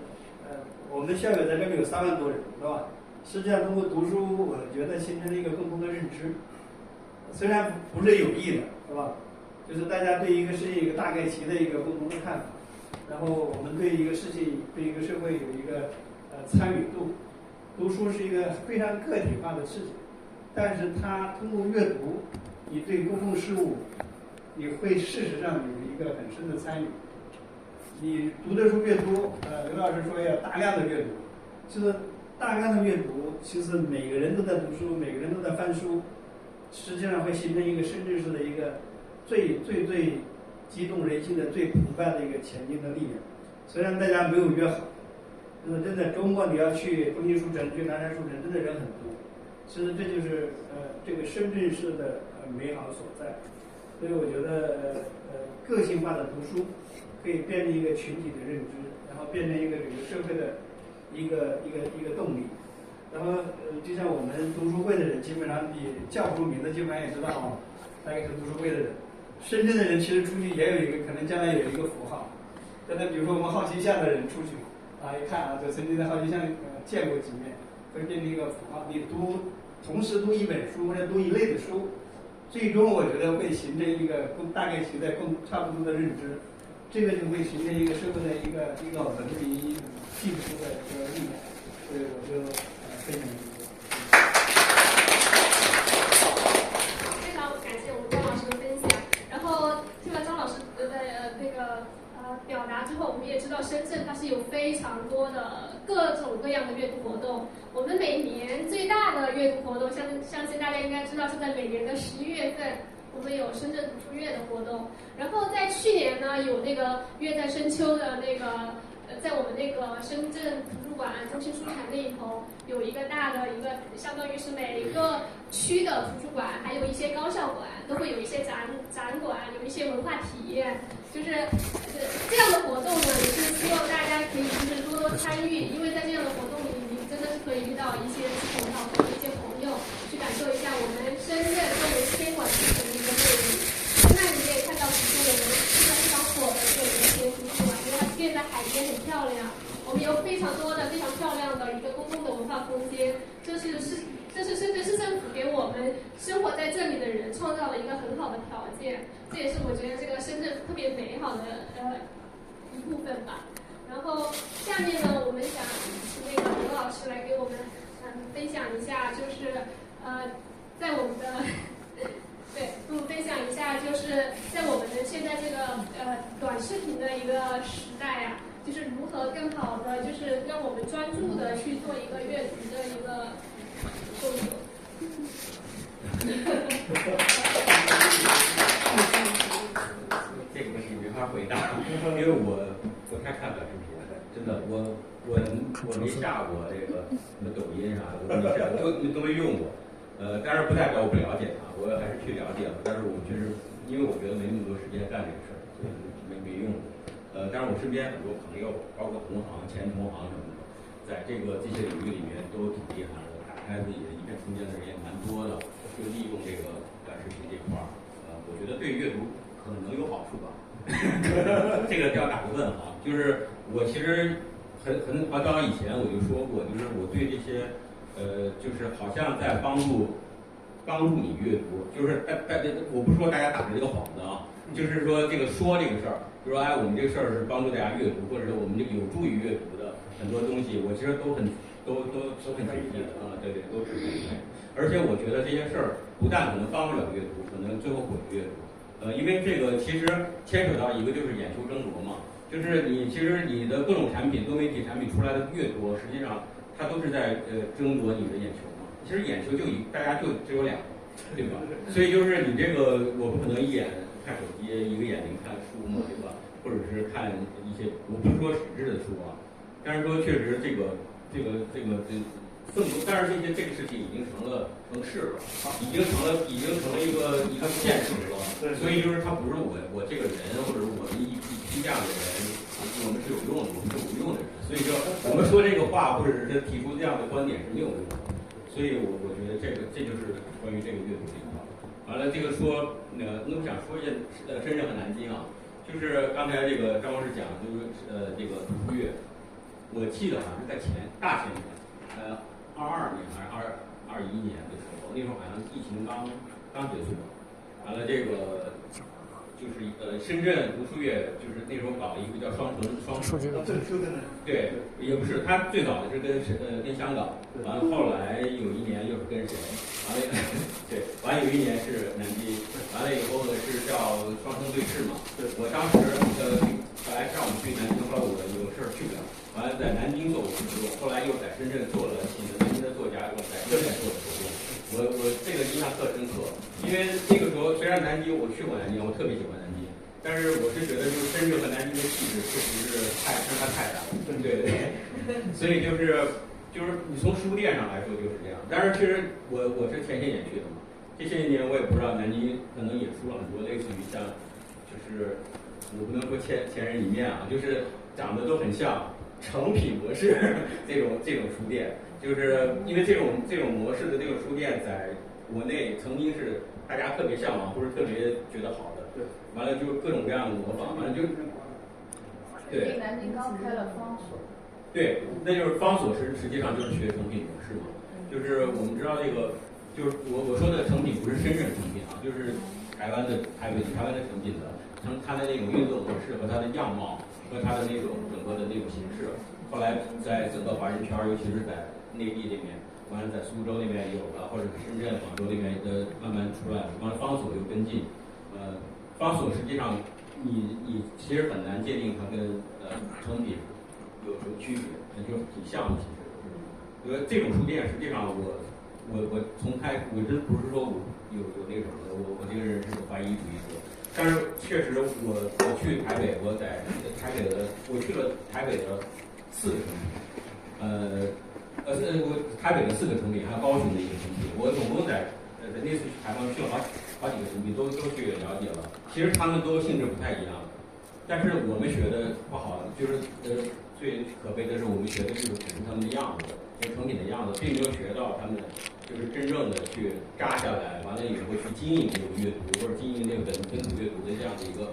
我们校友在这里有3万多人，是吧？实际上通过读书，我觉得形成了一个共同的认知，虽然不是有意的，是吧？就是大家对一个事情一个大概齐的一个共同的看法，然后我们对一个事情、对一个社会有一个参与度。读书是一个非常个体化的事情，但是它通过阅读，你对公共事务，你会事实上有一个很深的参与。你读的书越多，刘老师说要大量的阅读，就是大量的阅读，其实每个人都在读书，每个人都在翻书，实际上会形成一个深圳市的一个最激动人心的、最澎湃的一个前进的力量。虽然大家没有约好。真的周末你要去中心书城、去南山书城，真的人很多。其实这就是这个深圳市的美好所在。所以我觉得个性化的读书可以变成一个群体的认知，然后变成一个整个社会的一个动力。然后就像我们读书会的人，基本上你叫不出名字，基本上也知道啊，大概是读书会的人。深圳的人其实出去也有一个，可能将来有一个符号。现在比如说我们好奇巷的人出去啊，一看啊，这曾经在好奇巷见过几面，会变成一个符号。你同时读一本书或者读一类的书，最终我觉得会形成一个大概形在差不多的认知，这个就会形成一个社会的一个文明进步的一个力量。所以我就分享这个。非常感谢我们张老师的分享。然后听了张老师的表达之后，我们也知道深圳它是有非常多的各种各样的阅读活动。我们每年最大的阅读活动，相信大家应该知道是在每年的11月份，我们有深圳读书月的活动。然后在去年呢，有那个约在深秋的那个。在我们那个深圳图书馆中心书场那一头，有一个大的一个，相当于是每一个区的图书馆，还有一些高校馆，都会有一些展馆，有一些文化体验。就是这样的活动呢，也是希望大家可以就是多多参与，因为在这样的活动里，你真的是可以遇到一些志同道合的一些朋友，去感受一下我们深圳作为推广基础的一个魅力。那你也看到许多的人现在非常火的这个人间图书馆，因为它建在海边，很漂亮。我们有非常多的非常漂亮的一个公共的文化空间，这是深圳市政府给我们生活在这里的人创造了一个很好的条件，这也是我觉得这个深圳特别美好的一部分吧。然后下面呢，我们想请那个刘老师来给我们分享一下，就是在我们的对，跟我们分享一下，就是在我们的现在这个短视频的一个时代啊，就是如何更好的，就是让我们专注的去做一个阅读的一个动作。这个问题没法回答，因为我不太看短视频，真的，我没下过这个什么抖音啥的，我没下，都没用过。当然不代表我不了解它，我还是去了解了。但是我确实，因为我觉得没那么多时间干这个事儿，所以没用过。但是我身边很多朋友，包括同行、前同行什么的，在这个这些领域里面都挺厉害的，打开自己的一片空间的人也蛮多的，就利用这个短视频这块儿，我觉得对阅读可能有好处吧。这个要打个问号，就是我其实很早以前我就说过，就是我对这些。就是好像在帮助你阅读，就是我不是说大家打着这个幌子啊，就是说这个说这个事儿，就说我们这个事儿是帮助大家阅读，或者是我们这个有助于阅读的很多东西，我其实都很支持的啊，对，都支持的。而且我觉得这些事儿不但可能帮不了阅读，可能最后毁了阅读。因为这个其实牵扯到一个就是眼球争夺嘛，就是其实你的各种产品，多媒体产品出来的越多，实际上。它都是在争夺你的眼球嘛。其实眼球大家就只有两个，对吧？所以就是你这个，我不可能一眼看手机，一个眼睛看书嘛，对吧？或者是看一些，我不是说纸质的书啊，但是说确实这个更多，但是这个事情已经成事了，已经成了一个现实了。所以就是它不是我这个人，或者是我们一批这样的人。我们是有用的，我们是无用的人，所以说我们说这个话或者是提出这样的观点是没有用的，所以我觉得这就是关于这个阅读这一块。完了，这个说那我想说一下深圳和南京啊，就是刚才这个张老师讲，就是这个读书月，我记得好像是在大前年，22年还是21年的时候，那时候好像疫情刚结束，完了这个。就是深圳读书月，就是那时候搞了一个叫双城，对，也不是，他最早的是跟香港，完了后来有一年又是跟谁，完了对，完了有一年是南京，完了以后呢是叫双城对峙嘛，我当时本来是让我们去南京，后来我有事儿去不了，完了在南京做过活动，后来又在深圳做了请的南京的作家又在深圳做的活动。我这个印象特深刻，因为那个时候虽然南京我去过南京，我特别喜欢南京，但是我是觉得就是深圳和南京的气质确实是相差太大了，对，所以就是你从书店上来说就是这样，但是其实我是前些年去的嘛，这些年我也不知道南京可能也出了很多类似于像，就是我不能说千人一面啊，就是长得都很像成品模式这种书店。就是因为这种模式的这个书店在国内曾经是大家特别向往或者特别觉得好的，对，完了就各种各样的模仿，完了就对。南京刚开了方所。对，那就是方所实际上就是学成品模式嘛，就是我们知道这个，就是我说的成品不是深圳成品啊，就是台湾的台湾的成品的，它的那种运作模式和它的样貌和它的那种整个的那种形式，后来在整个华人圈，尤其是在内地这边，完了在苏州那边也有了，或者深圳、广州那边慢慢出来了，完了方所又跟进，方所实际上你其实很难界定它跟成品有什么区别，那就挺像的。其实，因为这种书店实际上我从开我真不是说我有那个什么的，我这个人是个怀疑主义者，但是确实我去台北，我在台北的我去了台北的4个城市，我台北的4个城里，还有高雄的1个城市，我总共在那次去台湾去了好几个城市，都去了解了。其实他们都性质不太一样的，但是我们学的不好的就是最可悲的是我们学的就是只是他们的样子，就是成品的样子，并没有学到他们就是真正的去扎下来，完了以后去经营这种阅读或者经营这个本土阅读的这样的一个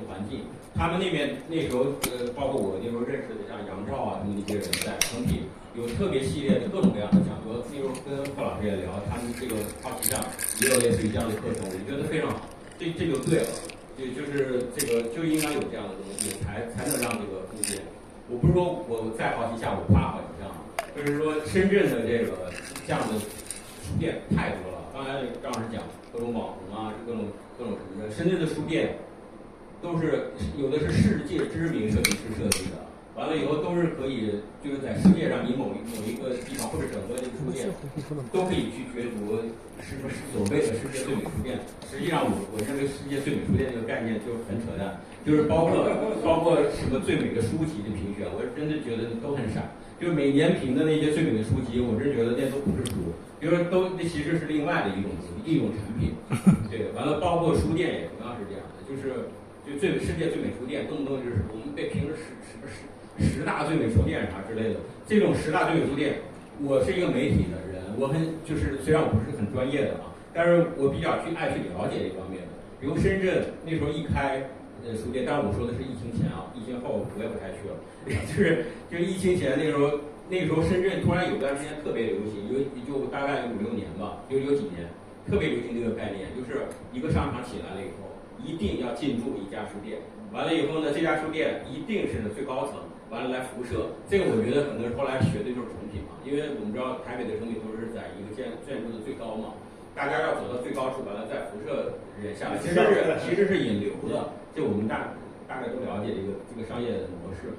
环境。他们那边那时候包括我那时候认识的像杨照啊他们那些人在成品有特别系列的各种各样的讲座，那时候跟贺老师也聊，他们这个好奇上也有类似于这样的课程，我觉得非常好，这就对了，就是这个就应该有这样的东西，才能让这个空间。我不是说我再好奇下我怕好奇上，就是说深圳的这个这样的书店太多了。刚才张老师讲各种网红啊，各种什么的，深圳的书店都是有的是世界知名设计师设计的，完了以后都是可以就是在世界上你某一个地方或者整个这个书店都可以去角逐是不是所谓的世界最美书店。实际上我认为世界最美书店这个概念就很扯淡，就是包括什么最美的书籍的评选，我真的觉得都很傻。就是每年评的那些最美的书籍，我真觉得那都不是书，比如说那其实是另外的一种产品。对，完了包括书店也同样是这样的，就世界最美书店，动不动就是我们被评了十大最美书店啥之类的。这种10大最美书店，我是一个媒体的人，我就是虽然我不是很专业的啊，但是我比较爱去了解这方面的。比如深圳那时候一开书店，当然我说的是疫情前啊，疫情后我也不太去了。就是疫情前那个时候深圳突然有段时间特别流行，就大概有5、6年吧，有几年特别流行这个概念，就是一个商场起来了以后，一定要进驻一家书店，完了以后呢，这家书店一定是最高层，完了来辐射。这个我觉得可能后来学的就是成品嘛，因为我们知道台北的成品都是在一个建筑的最高嘛，大家要走到最高处，完了再辐射人下来，其实是引流的。就我们大概都了解这个商业模式。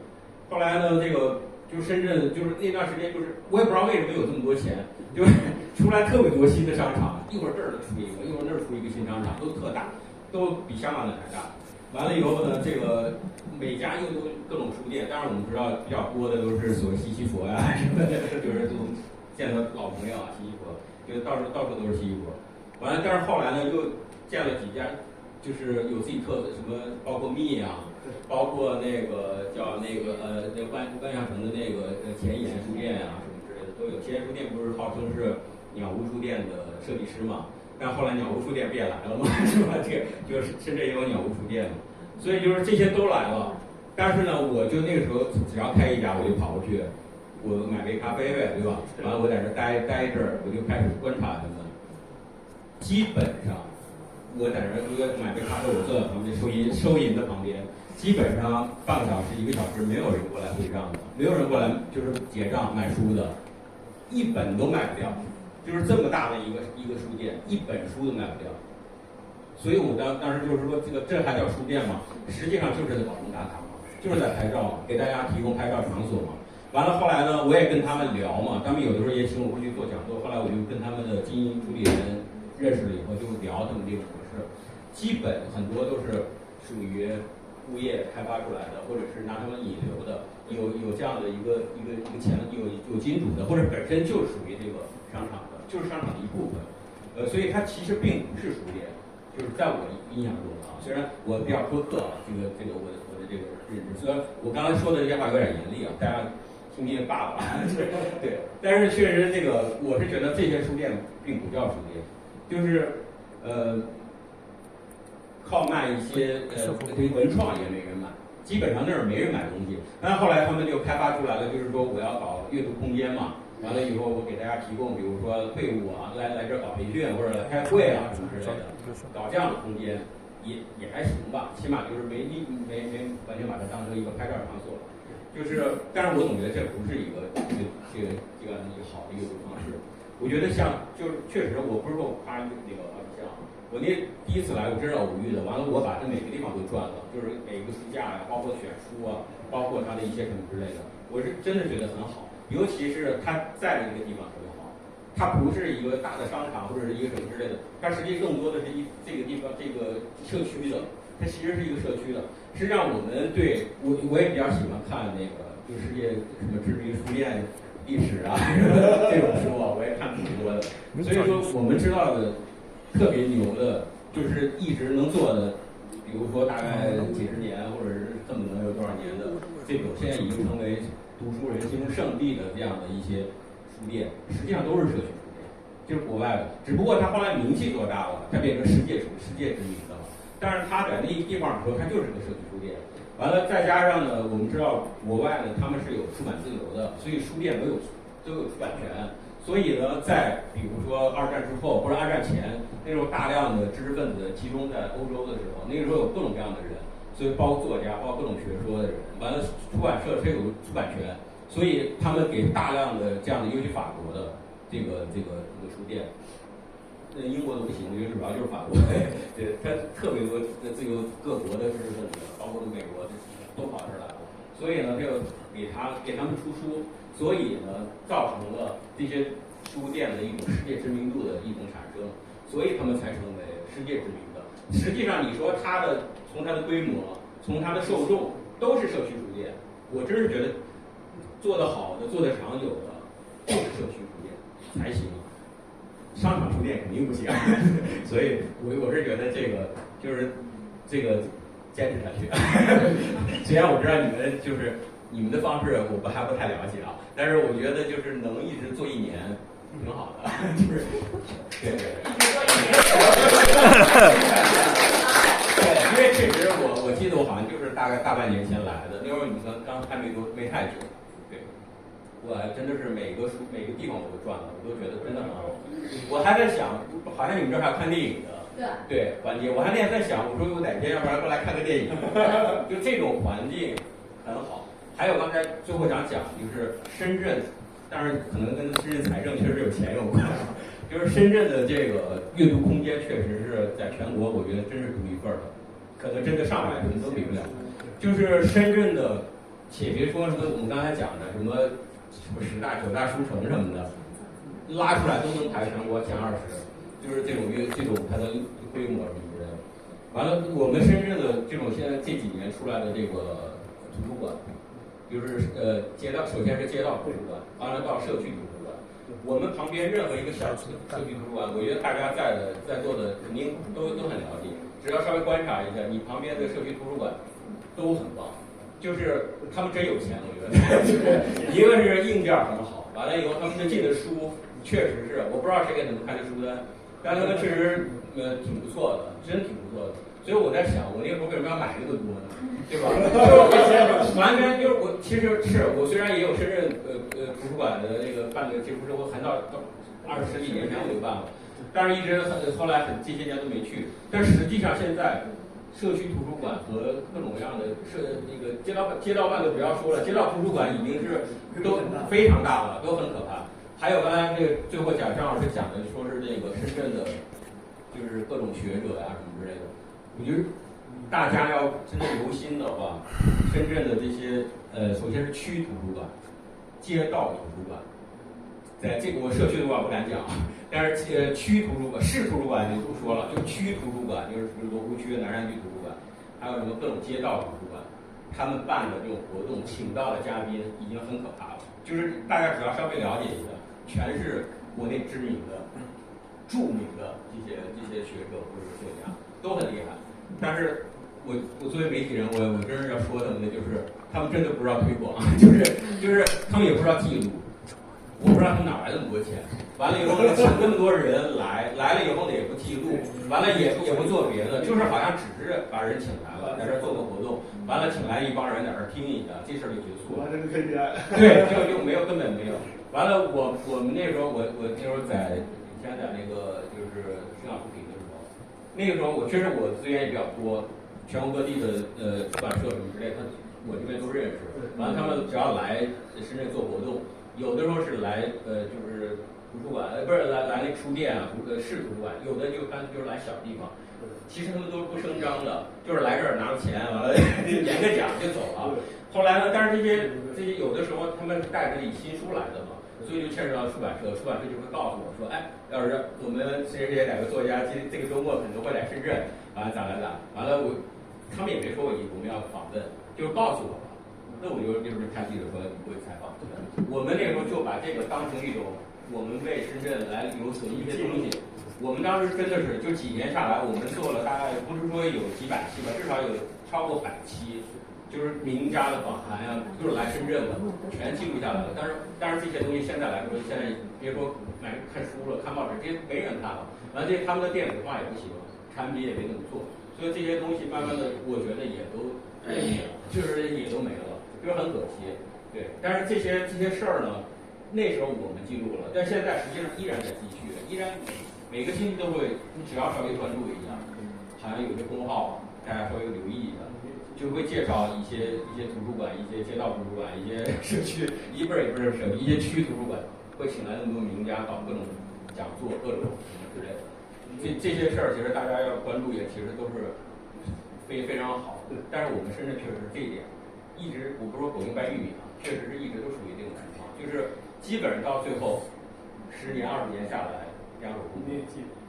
后来呢，这个就是深圳，就是那段时间，就是我也不知道为什么有这么多钱，就是出来特别多新的商场，一会儿这儿出一个，一会儿那儿出一个新商场，都特大，都比香港的还大。完了以后呢，这个每家又都各种书店，当然我们知道比较多的都是所谓西西佛呀什么的，就是这种见到老朋友啊，西西佛，就到处都是西西佛。完了，但是后来呢，又建了几家，就是有自己特色，什么包括密啊。包括那个叫那个万象城的那个前沿书店啊什么之类的都有。前沿书店不是号称是鸟屋书店的设计师嘛？但后来鸟屋书店不也来了嘛，是吧？就是深圳也有鸟屋书店嘛，所以就是这些都来了。但是呢，我就那个时候只要开一家，我就跑过去，我买杯咖啡呗，对吧？完了我在这待一阵儿，我就开始观察他们。基本上我在这买杯咖啡，我坐在旁边收银的旁边。基本上半个小时、1个小时，没有人过来会账的，没有人过来就是结账买书的，一本都卖不掉，就是这么大的一个书店，一本书都卖不掉。所以我当时就是说，这还叫书店吗？实际上就是在网红打卡嘛，就是在拍照嘛，给大家提供拍照场所嘛。完了后来呢，我也跟他们聊嘛，他们有的时候也请我过去做讲座，后来我就跟他们的经营主理人认识了以后，就聊他们这个模式，基本很多都是属于物业开发出来的，或者是拿他们引流的，有这样的一个钱，有金主的，或者本身就属于这个商场的，就是商场的一部分。所以它其实并不是书店，就是在我印象中啊，虽然我比较苛刻啊，这个我的这个认知，虽然我刚才说的这些话有点严厉啊，大家听听爸爸，对。但是确实这个，我是觉得这些书店并不叫书店，就是靠卖一些文创也没人买，基本上那儿没人买东西。但是后来他们就开发出来了，就是说我要搞阅读空间嘛。完了以后，我给大家提供，比如说队伍啊，来这搞培训或者来开会啊什么之类的，搞这样的空间也还行吧，起码就是没完全把它当成一个拍照场所。就是，但是我总觉得这不是一个一个好的阅读方式。我觉得像就是确实，我不是说我夸那个像我那第一次来，我真是偶遇的。完了，我把这每个地方都转了，就是每个书架呀，包括选书啊，包括它的一些什么之类的，我是真的觉得很好。尤其是它在的这个地方特别好，它不是一个大的商场或者是一个什么之类的，它实际更多的是这个地方这个社区的，它其实是一个社区的。实际上我们对我也比较喜欢看那个就世界什么知名书店历史啊这种书啊，我也看挺多的。所以说我们知道的特别牛的，就是一直能做的，比如说大概几十年或者是恨不能有多少年的这种，现在已经成为读书人心中圣地的这样的一些书店，实际上都是社区书店，就是国外的，只不过它后来名气做大了，它变成世界知名的了。但是它在那地方的时候，它就是个社区书店。完了，再加上呢，我们知道国外呢，他们是有出版自由的，所以书店都有出版权。所以呢，在比如说二战之后或者二战前，那时候大量的知识分子集中在欧洲的时候，那个时候有各种各样的人。所以包括作家，包括各种学说的人，完了出版社是有出版权，所以他们给大量的这样的，尤其法国的这个书店，英国都不行，因为主要就是法国，对，它特别多自由各国的知识分子，包括美国都跑这儿来了，所以呢，就给他们出书，所以呢，造成了这些书店的一种世界知名度的一种产生，所以他们才成为世界知名的。实际上，你说从它的规模，从它的受众，都是社区书店。我真是觉得做得好的、做得长久的，就是社区书店才行。商场书店肯定不行，所以我是觉得这个就是这个坚持下去。虽然我知道你们的方式我还不太了解啊，但是我觉得就是能一直做1年挺好的，就是对。对，因为确实我记得我好像就是大概大半年前来的，那会儿你们刚还没太久，对，我真的是每个地方我都转了，我都觉得真的很好。我还在想，好像你们这儿还有看电影的，对环节，我还那天在想，我说有哪天要不然过来看个电影，就这种环境很好。还有刚才最后想讲就是深圳，当然可能跟深圳财政确实有钱有关。就是深圳的这个阅读空间确实是在全国，我觉得真是独一份的，可能真的上海什么都比不了。就是深圳的，且别说什么我们刚才讲的什么10大9大书城什么的，拉出来都能排全国前20，就是这种它的规模什么之类的。完了，我们深圳的这种现在这几年出来的这个图书馆，就是首先是街道图书馆，完了到社区图书馆。我们旁边任何一个小社区图书馆，我觉得大家在座的肯定都很了解。只要稍微观察一下，你旁边的社区图书馆都很棒，就是他们真有钱，我觉得。一个是硬件很好，完了以后他们进的书确实是，我不知道谁给他们开的书单，但他们确实挺不错的，真挺不错的。所以我在想，我那时候为什么要买那么多呢？对吧？就是完全就是我，其实是我虽然也有深圳图书馆的那个办的，这不是我很早到10几年前我就办了，但是一直后来这些年都没去。但实际上现在社区图书馆和各种各样的那个街道办的不要说了，街道图书馆已经是都非常大了，都很可怕。还有刚才这个最后张老师讲的，说是这个深圳的，就是各种学者呀什么之类的。我觉得大家要真的留心的话，深圳的这些首先是区图书馆、街道图书馆，在这个我社区图书馆不敢讲，但是区图书馆、市图书馆就不说了，就区图书馆，就是罗湖区的南山区图书馆，还有什么各种街道图书馆，他们办的这种活动，请到的嘉宾已经很可怕了。就是大家只要稍微了解一下，全是国内知名的、著名的这些学者或者作家，都很厉害。但是我作为媒体人，我真是要说他们的，就是他们真的不知道推广，就是他们也不知道记录，我不知道他们哪来的那么多钱。完了以后请这么多人来了以后呢也不记录，完了也不做别的，就是好像只是把人请来了，在这儿做个活动，完了请来一帮人在这儿听一下，这事儿就结束了。这个 KPI。对，就没有，根本没有。完了，我们那时候我那时候在以前在那个就是青岛出品的时候，那个时候我确实我资源也比较多。全国各地的出版社什么之类的，我这边都认识。完了，他们只要来深圳做活动，有的时候是来就是图书馆，不是来那个书店啊，市图书馆，有的就是来小地方。其实他们都是不声张的，就是来这儿拿着钱，完了演个讲就走了。后来呢，但是这些有的时候他们是带着以新书来的嘛，所以就牵扯到出版社，出版社就会告诉我说，哎，要是我们谁哪个作家这个周末可能会来深圳，完了咋，完了他们也没说我们要访问，就是告诉我吧。那我就是看记者说你不会采访，我们那个时候就把这个当成一种我们为深圳来留存一些东西。我们当时真的是就几年下来，我们做了大概不是说有几百期吧，至少有超过100期，就是名家的访谈呀，就是来深圳的，全记录下来了。但是这些东西现在来说，现在别说看书了、看报纸，这些没人看了。完了，他们的电子化也不行，产品也没怎么做。所以这些东西慢慢的，我觉得也都就是也都没了，就是很可惜。对，但是这些事儿呢，那时候我们记录了，但现在实际上依然在继续，依然每个星期都会，你只要稍微关注一下，好像有些公号大家稍微留意一下，就会介绍一些图书馆、一些街道图书馆、一些社区，一些区图书馆会请来那么多名家搞各种讲座、各种什么之类的。这些事儿其实大家要关注，也其实都是非常好。但是我们深圳确实是这一点，一直我不是说狗硬掰玉米啊，确实是一直都属于这种情况，就是基本上到最后10年20年下来，两手空空。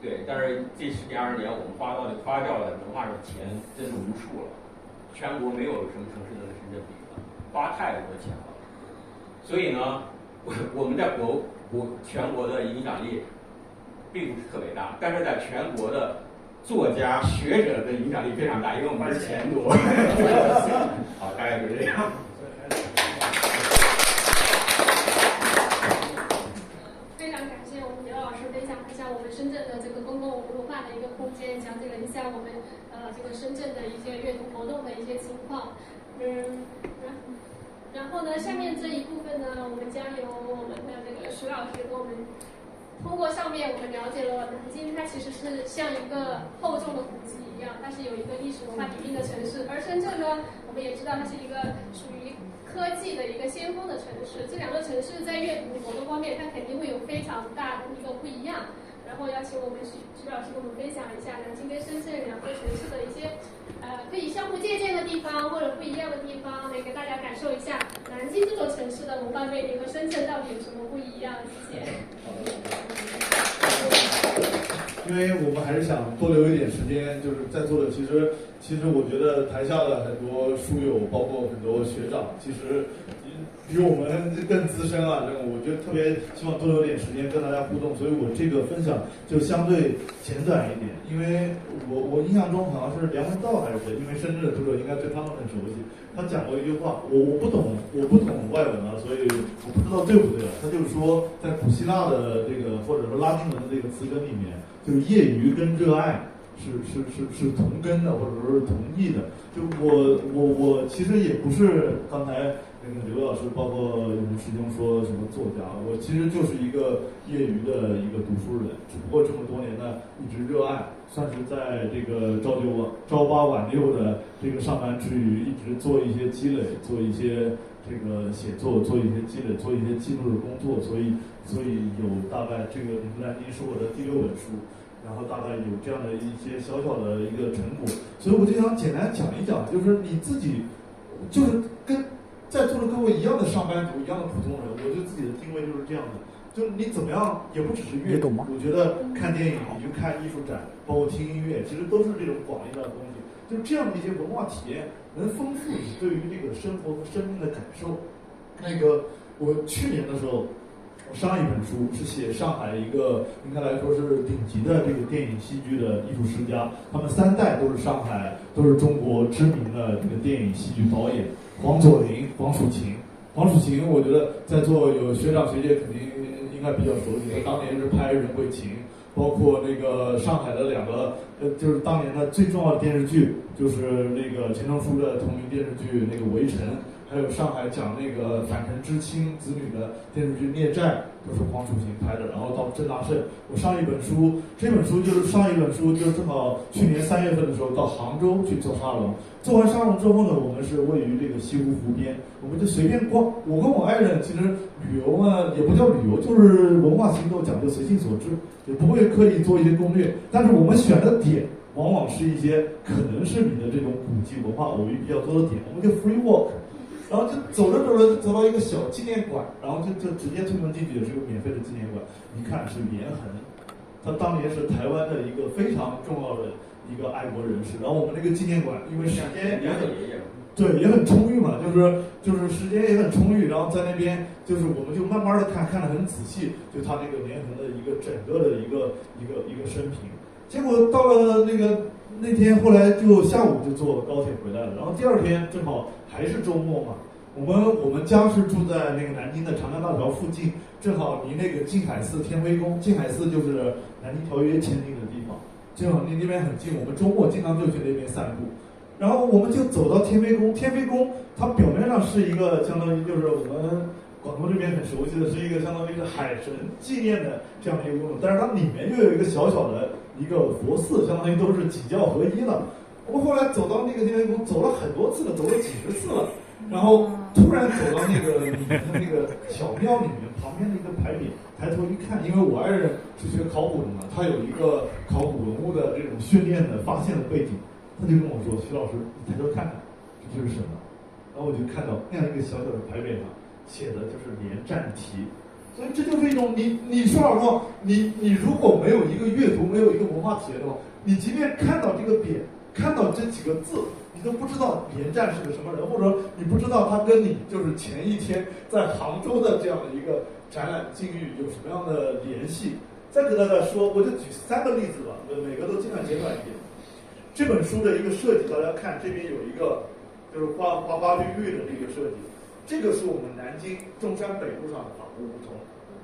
对，但是这10年20年我们花掉的文化上钱真是无数了，全国没有什么城市能跟深圳比的，花太多钱了。所以呢，我们在全国的影响力并不是特别大，但是在全国的作家学者的影响力非常大，因为我们是钱多。好，大概就这样。非常感谢我们刘老师分享一下我们深圳的这个公共文化的一个空间，讲解了一下我们这个深圳的一些阅读活动的一些情况。然后呢，下面这一部分呢，我们将由我们的这个徐老师给我们。通过上面我们了解了南京，它其实是像一个厚重的古迹一样，它是有一个历史文化底蕴的城市。而深圳呢，我们也知道它是一个属于科技的一个先锋的城市。这两个城市在阅读活动方面，它肯定会有非常大的一个不一样。然后邀请我们徐老师跟我们分享一下南京跟深圳两个城市的一些可以相互借鉴的地方或者不一样的地方，来给大家感受一下南京这座城市的文化魅力和深圳到底有什么不一样。谢谢。因为我们还是想多留一点时间，就是在座的其实我觉得台下的很多书友，包括很多学长，其实比我们更资深啊，我觉得特别希望多留点时间跟大家互动，所以我这个分享就相对简短一点。因为我印象中好像是梁文道还是谁，因为深圳的读者应该对他们很熟悉，他讲过一句话，我不懂外文啊，所以我不知道对不对啊。他就是说，在古希腊的这个或者说拉丁文的这个词根里面，就是业余跟热爱是同根的，或者说是同义的。就我其实也不是刚才那个刘老师，包括我们师兄说什么作家，我其实就是一个业余的一个读书人，只不过这么多年呢一直热爱，算是在这个朝八晚六的这个上班之余，一直做一些积累，做一些这个写作，做一些积累，做一些记录的工作，所以有大概这个《南京》是我的第6本书。然后大概有这样的一些小小的一个成果，所以我就想简单讲一讲，就是你自己，就是跟在座的各位一样的上班族，一样的普通人，我对自己的定位就是这样的，就是你怎么样，也不只是阅读，我觉得看电影，你去看艺术展，包括听音乐，其实都是这种广义的东西，就是这样的一些文化体验，能丰富你对于这个生活和生命的感受。那个我去年的时候，我上一本书是写上海一个应该来说是顶级的这个电影戏剧的艺术世家，他们3代都是上海，都是中国知名的这个电影戏剧导演，黄佐临、黄蜀芹。黄蜀芹，我觉得在座有学长学姐肯定应该比较熟悉，当年是拍《人会情》，包括那个上海的2个，就是当年的最重要的电视剧，就是那个钱钟书的同名电视剧那个《围城》，还有上海讲那个反城知青子女的电视剧《孽债》，都是黄蜀芹拍的。然后到郑大圣，我上一本书，这本书就是上一本书，就正好去年3月份的时候到杭州去做沙龙。做完沙龙之后呢，我们是位于这个西湖湖边，我们就随便逛。我跟我爱人其实旅游嘛，也不叫旅游，就是文化行走讲究随性所致，也不会刻意做一些攻略。但是我们选的点，往往是一些可能是你的这种古迹文化偶遇比较多的点，我们就 free walk。然后就走着走着就走到一个小纪念馆，然后就直接推门进去，也是个免费的纪念馆。一看是连横，他当年是台湾的一个非常重要的一个爱国人士。然后我们那个纪念馆因为时间也很对也很充裕嘛，就是时间也很充裕，然后在那边就是我们就慢慢的看得很仔细，就他那个连横的一个整个的一个生平。结果到了那天后来就下午就坐高铁回来了，然后第2天正好还是周末嘛，我们家是住在那个南京的长江大桥附近，正好离那个静海寺天妃宫，静海寺就是南京条约签订的地方，正好离那边很近，我们周末经常就去那边散步。然后我们就走到天妃宫，天妃宫它表面上是一个相当于就是我们广东这边很熟悉的是一个相当于是海神纪念的这样的一个功能，但是它里面又有一个小小的一个佛寺，相当于都是几教合一了。我们后来走到那个天妃宫，走了很多次了，走了几十次了，然后突然走到那个里面的那个小庙里面，旁边的一个牌匾，抬头一看，因为我爱人是学考古的嘛，他有一个考古文物的这种训练的发现的背景，他就跟我说：“徐老师，你抬头看看，这是什么？”然后我就看到那样一个小小的牌匾上写的就是连战题。所以这就是一种你说老实话，你如果没有一个阅读，没有一个文化体验的话，你即便看到这个匾，看到这几个字，你都不知道连战是个什么人，或者说你不知道他跟你就是前一天在杭州的这样的一个展览境遇有什么样的联系。再给大家说，我就举3个例子吧，每个都尽量简短一点。这本书的一个设计，大家看这边有一个就是花花绿绿的这个设计，这个是我们南京中山北路上的法国梧桐。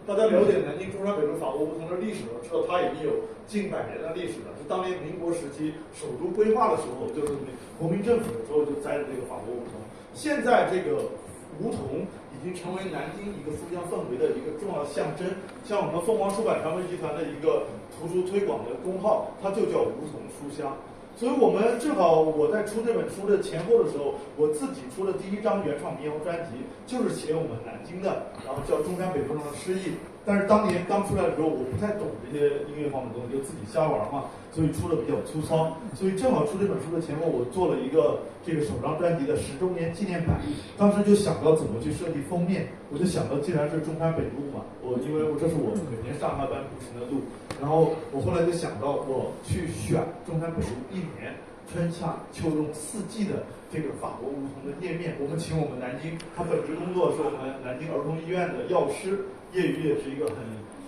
大家了解南京中山北路法国梧桐的历史，知道它已经有近100年的历史了，是当年民国时期首都规划的时候，就是国民政府的时候就栽的这个法国梧桐。现在这个梧桐已经成为南京一个书香氛围的一个重要象征，像我们凤凰出版传媒集团的一个图书推广的公号，它就叫梧桐书香。所以我们正好我在出这本书的前后的时候，我自己出的第1张原创民谣专辑，就是写我们南京的，然后叫中山北路上的诗意。但是当年刚出来的时候，我不太懂这些音乐方面的东西，就自己瞎玩嘛，所以出的比较粗糙。所以正好出这本书的前后，我做了一个这个首张专辑的10周年纪念版。当时就想到怎么去设计封面，我就想到既然是中山北路嘛，因为这是我每年上下班步行的路，然后我后来就想到我去选中山北路1年春夏秋冬4季的这个法国梧桐的页面。我们请我们南京，他本职工作是我们南京儿童医院的药师，业余也是一个很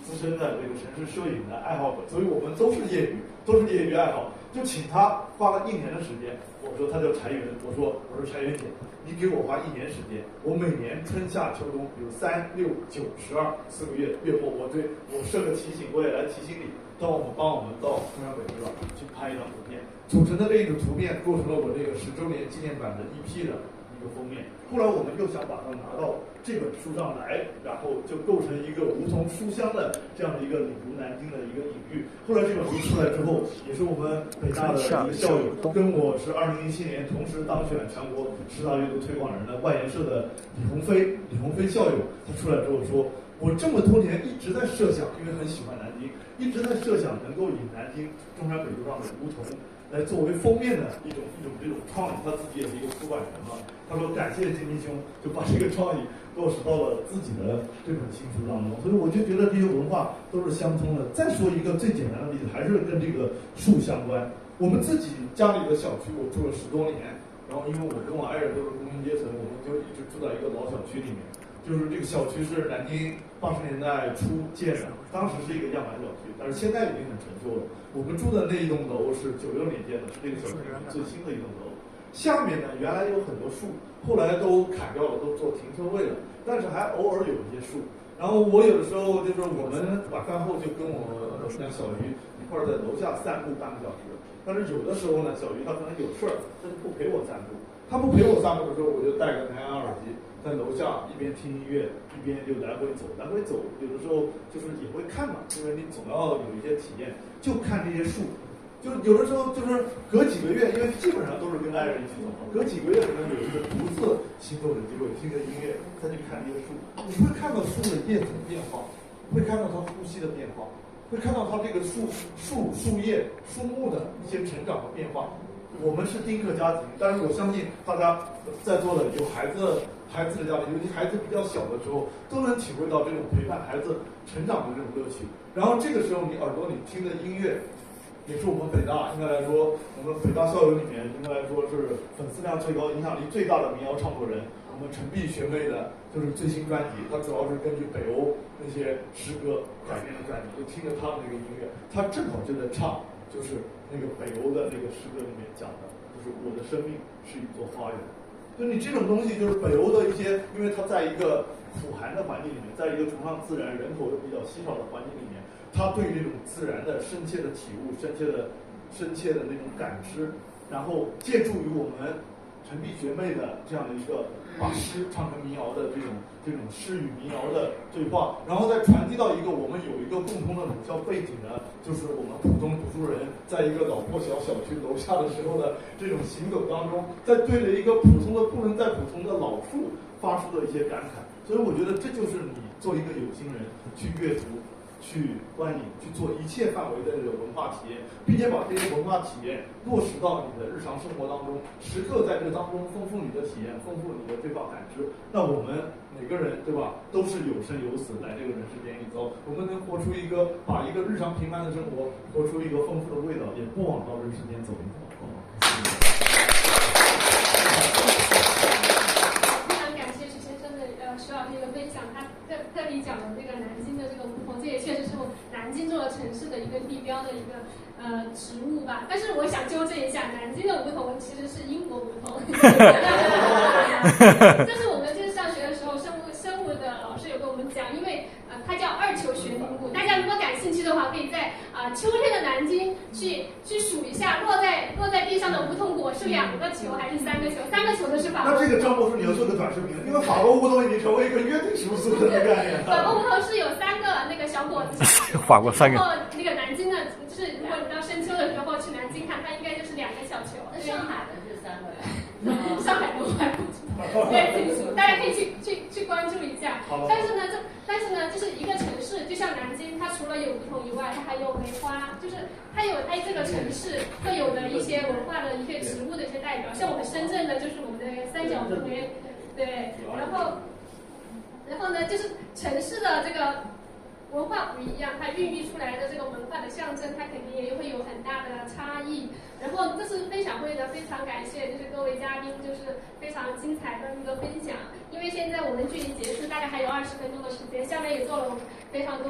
资深的这个城市摄影的爱好者，所以我们都是业余爱好。就请他花了1年的时间，我说他叫柴云，我说柴云姐，你给我花1年时间，我每年春夏秋冬，比如3、6、9、12 4个月月末，我设个提醒，我也来提醒你，帮我们到中山北路上去拍一张图片，组成的这个图片构成了我这个10周年纪念版的EP的一个封面。后来我们又想把它拿到这本书上来，然后就构成一个梧桐书香的这样的一个礼读南京的一个隐喻。后来这本书出来之后，也是我们北大的一个校友，跟我是2017年同时当选全国10大阅读推广人的外研社的李鸿飞校友，他出来之后说，我这么多年一直在设想，因为很喜欢南京，一直在设想能够以南京中山北路上的梧桐来作为封面的一种这种创意。他自己也是一个出版人嘛，他说感谢金弟兄，就把这个创意落实到了自己的这本新书当中。所以我就觉得这些文化都是相通的。再说一个最简单的例子，还是跟这个树相关。我们自己家里的小区，我住了10多年，然后因为我跟我爱人都是工薪阶层，我们就一直住在一个老小区里面。就是这个小区是南京80年代初建的，当时是一个样板小区，但是现在已经很陈旧了。我们住的那一栋楼是96年建的，是这个小区最新的一栋楼。下面呢，原来有很多树，后来都砍掉了，都做停车位了，但是还偶尔有一些树。然后我有的时候就是我们晚饭后就跟我那小鱼一块儿在楼下散步半个小时，但是有的时候呢，小鱼他可能有事儿，他就不陪我散步。他不陪我散步的时候，我就戴个蓝牙耳机，在楼下一边听音乐，一边就来回走，来回走。有的时候就是也会看嘛，因为你总要有一些体验，就看这些树。就是有的时候就是隔几个月，因为基本上都是跟爱人一起走，隔几个月可能有一个独自行走的机会，听着音乐再去看这些树，你会看到树的叶子的变化，会看到它呼吸的变化，会看到它这个树叶、树木的一些成长和变化。我们是丁克家庭，但是我相信大家在座的有孩子的家庭，尤其孩子比较小的时候，都能体会到这种陪伴孩子成长的这种乐趣。然后这个时候，你耳朵里听的音乐，也是我们北大应该来说，我们北大校友里面应该来说是粉丝量最高、影响力最大的民谣创作人。我们陈碧学妹的就是最新专辑，它主要是根据北欧那些诗歌改编的专辑，就听着她的那个音乐，她正好就在唱。就是那个北欧的那个诗歌里面讲的，就是我的生命是一座花园。就你这种东西，就是北欧的一些，因为它在一个苦寒的环境里面，在一个崇尚自然、人口又比较稀少的环境里面，他对这种自然的深切的体悟、深切的那种感知，然后借助于我们陈碧学妹的这样的一个把诗唱成民谣的这种诗与民谣的对话，然后再传递到一个我们有一个共同的母校背景的，就是我们普通读书人在一个老破小小区楼下的时候的这种行走当中，在对着一个普通的不能再普通的老树发出的一些感慨。所以我觉得这就是你做一个有心人去阅读、去观影、去做一切范围的这个文化体验，并且把这些文化体验落实到你的日常生活当中，时刻在这当中丰富你的体验，丰富你的对话感知。那我们每个人，对吧，都是有生有死来这个人世间一遭，我们能活出一个，把一个日常平凡的生活活出一个丰富的味道，也不枉到人世间走一遭。徐老师的分享，他特地讲了这个南京的这个梧桐，这也确实是南京这座城市的一个地标的一个植物吧。但是我想纠正一下，南京的梧桐其实是英国梧桐。这是我们就是上学的时候，生物的老师有跟我们讲，因为它叫二球悬铃木。大家如果感兴趣的话，可以在秋天的南京去数一下，落在地上的梧桐果是2个球还是3个球？3个球的是法国。那这个张博士你要做个短视频，因为法国梧桐已经成为一个约定俗成的概念。法国梧桐是有3个那个小果子，法国3个。然后那个南京的，就是如果你到深秋的时候去南京看，它应该就是2个小球。那上海的是3个呀？上海的我还不知道，对，清楚，大家可以去关注一下。但是呢，就是一个城市，就像南京，它除了有梧桐以外，它还有梅花，就是它有这个城市特有的一些文化的一些植物的一些代表。像我们深圳的，就是我们的三角公园，对，然后呢，就是城市的这个文化不一样，它孕育出来的这个文化的象征，它肯定也会有很大的差异。然后这次分享会呢，非常感谢就是各位嘉宾，就是非常精彩的一个分享。因为现在我们距离结束大概还有20分钟的时间，下面也做了非常多。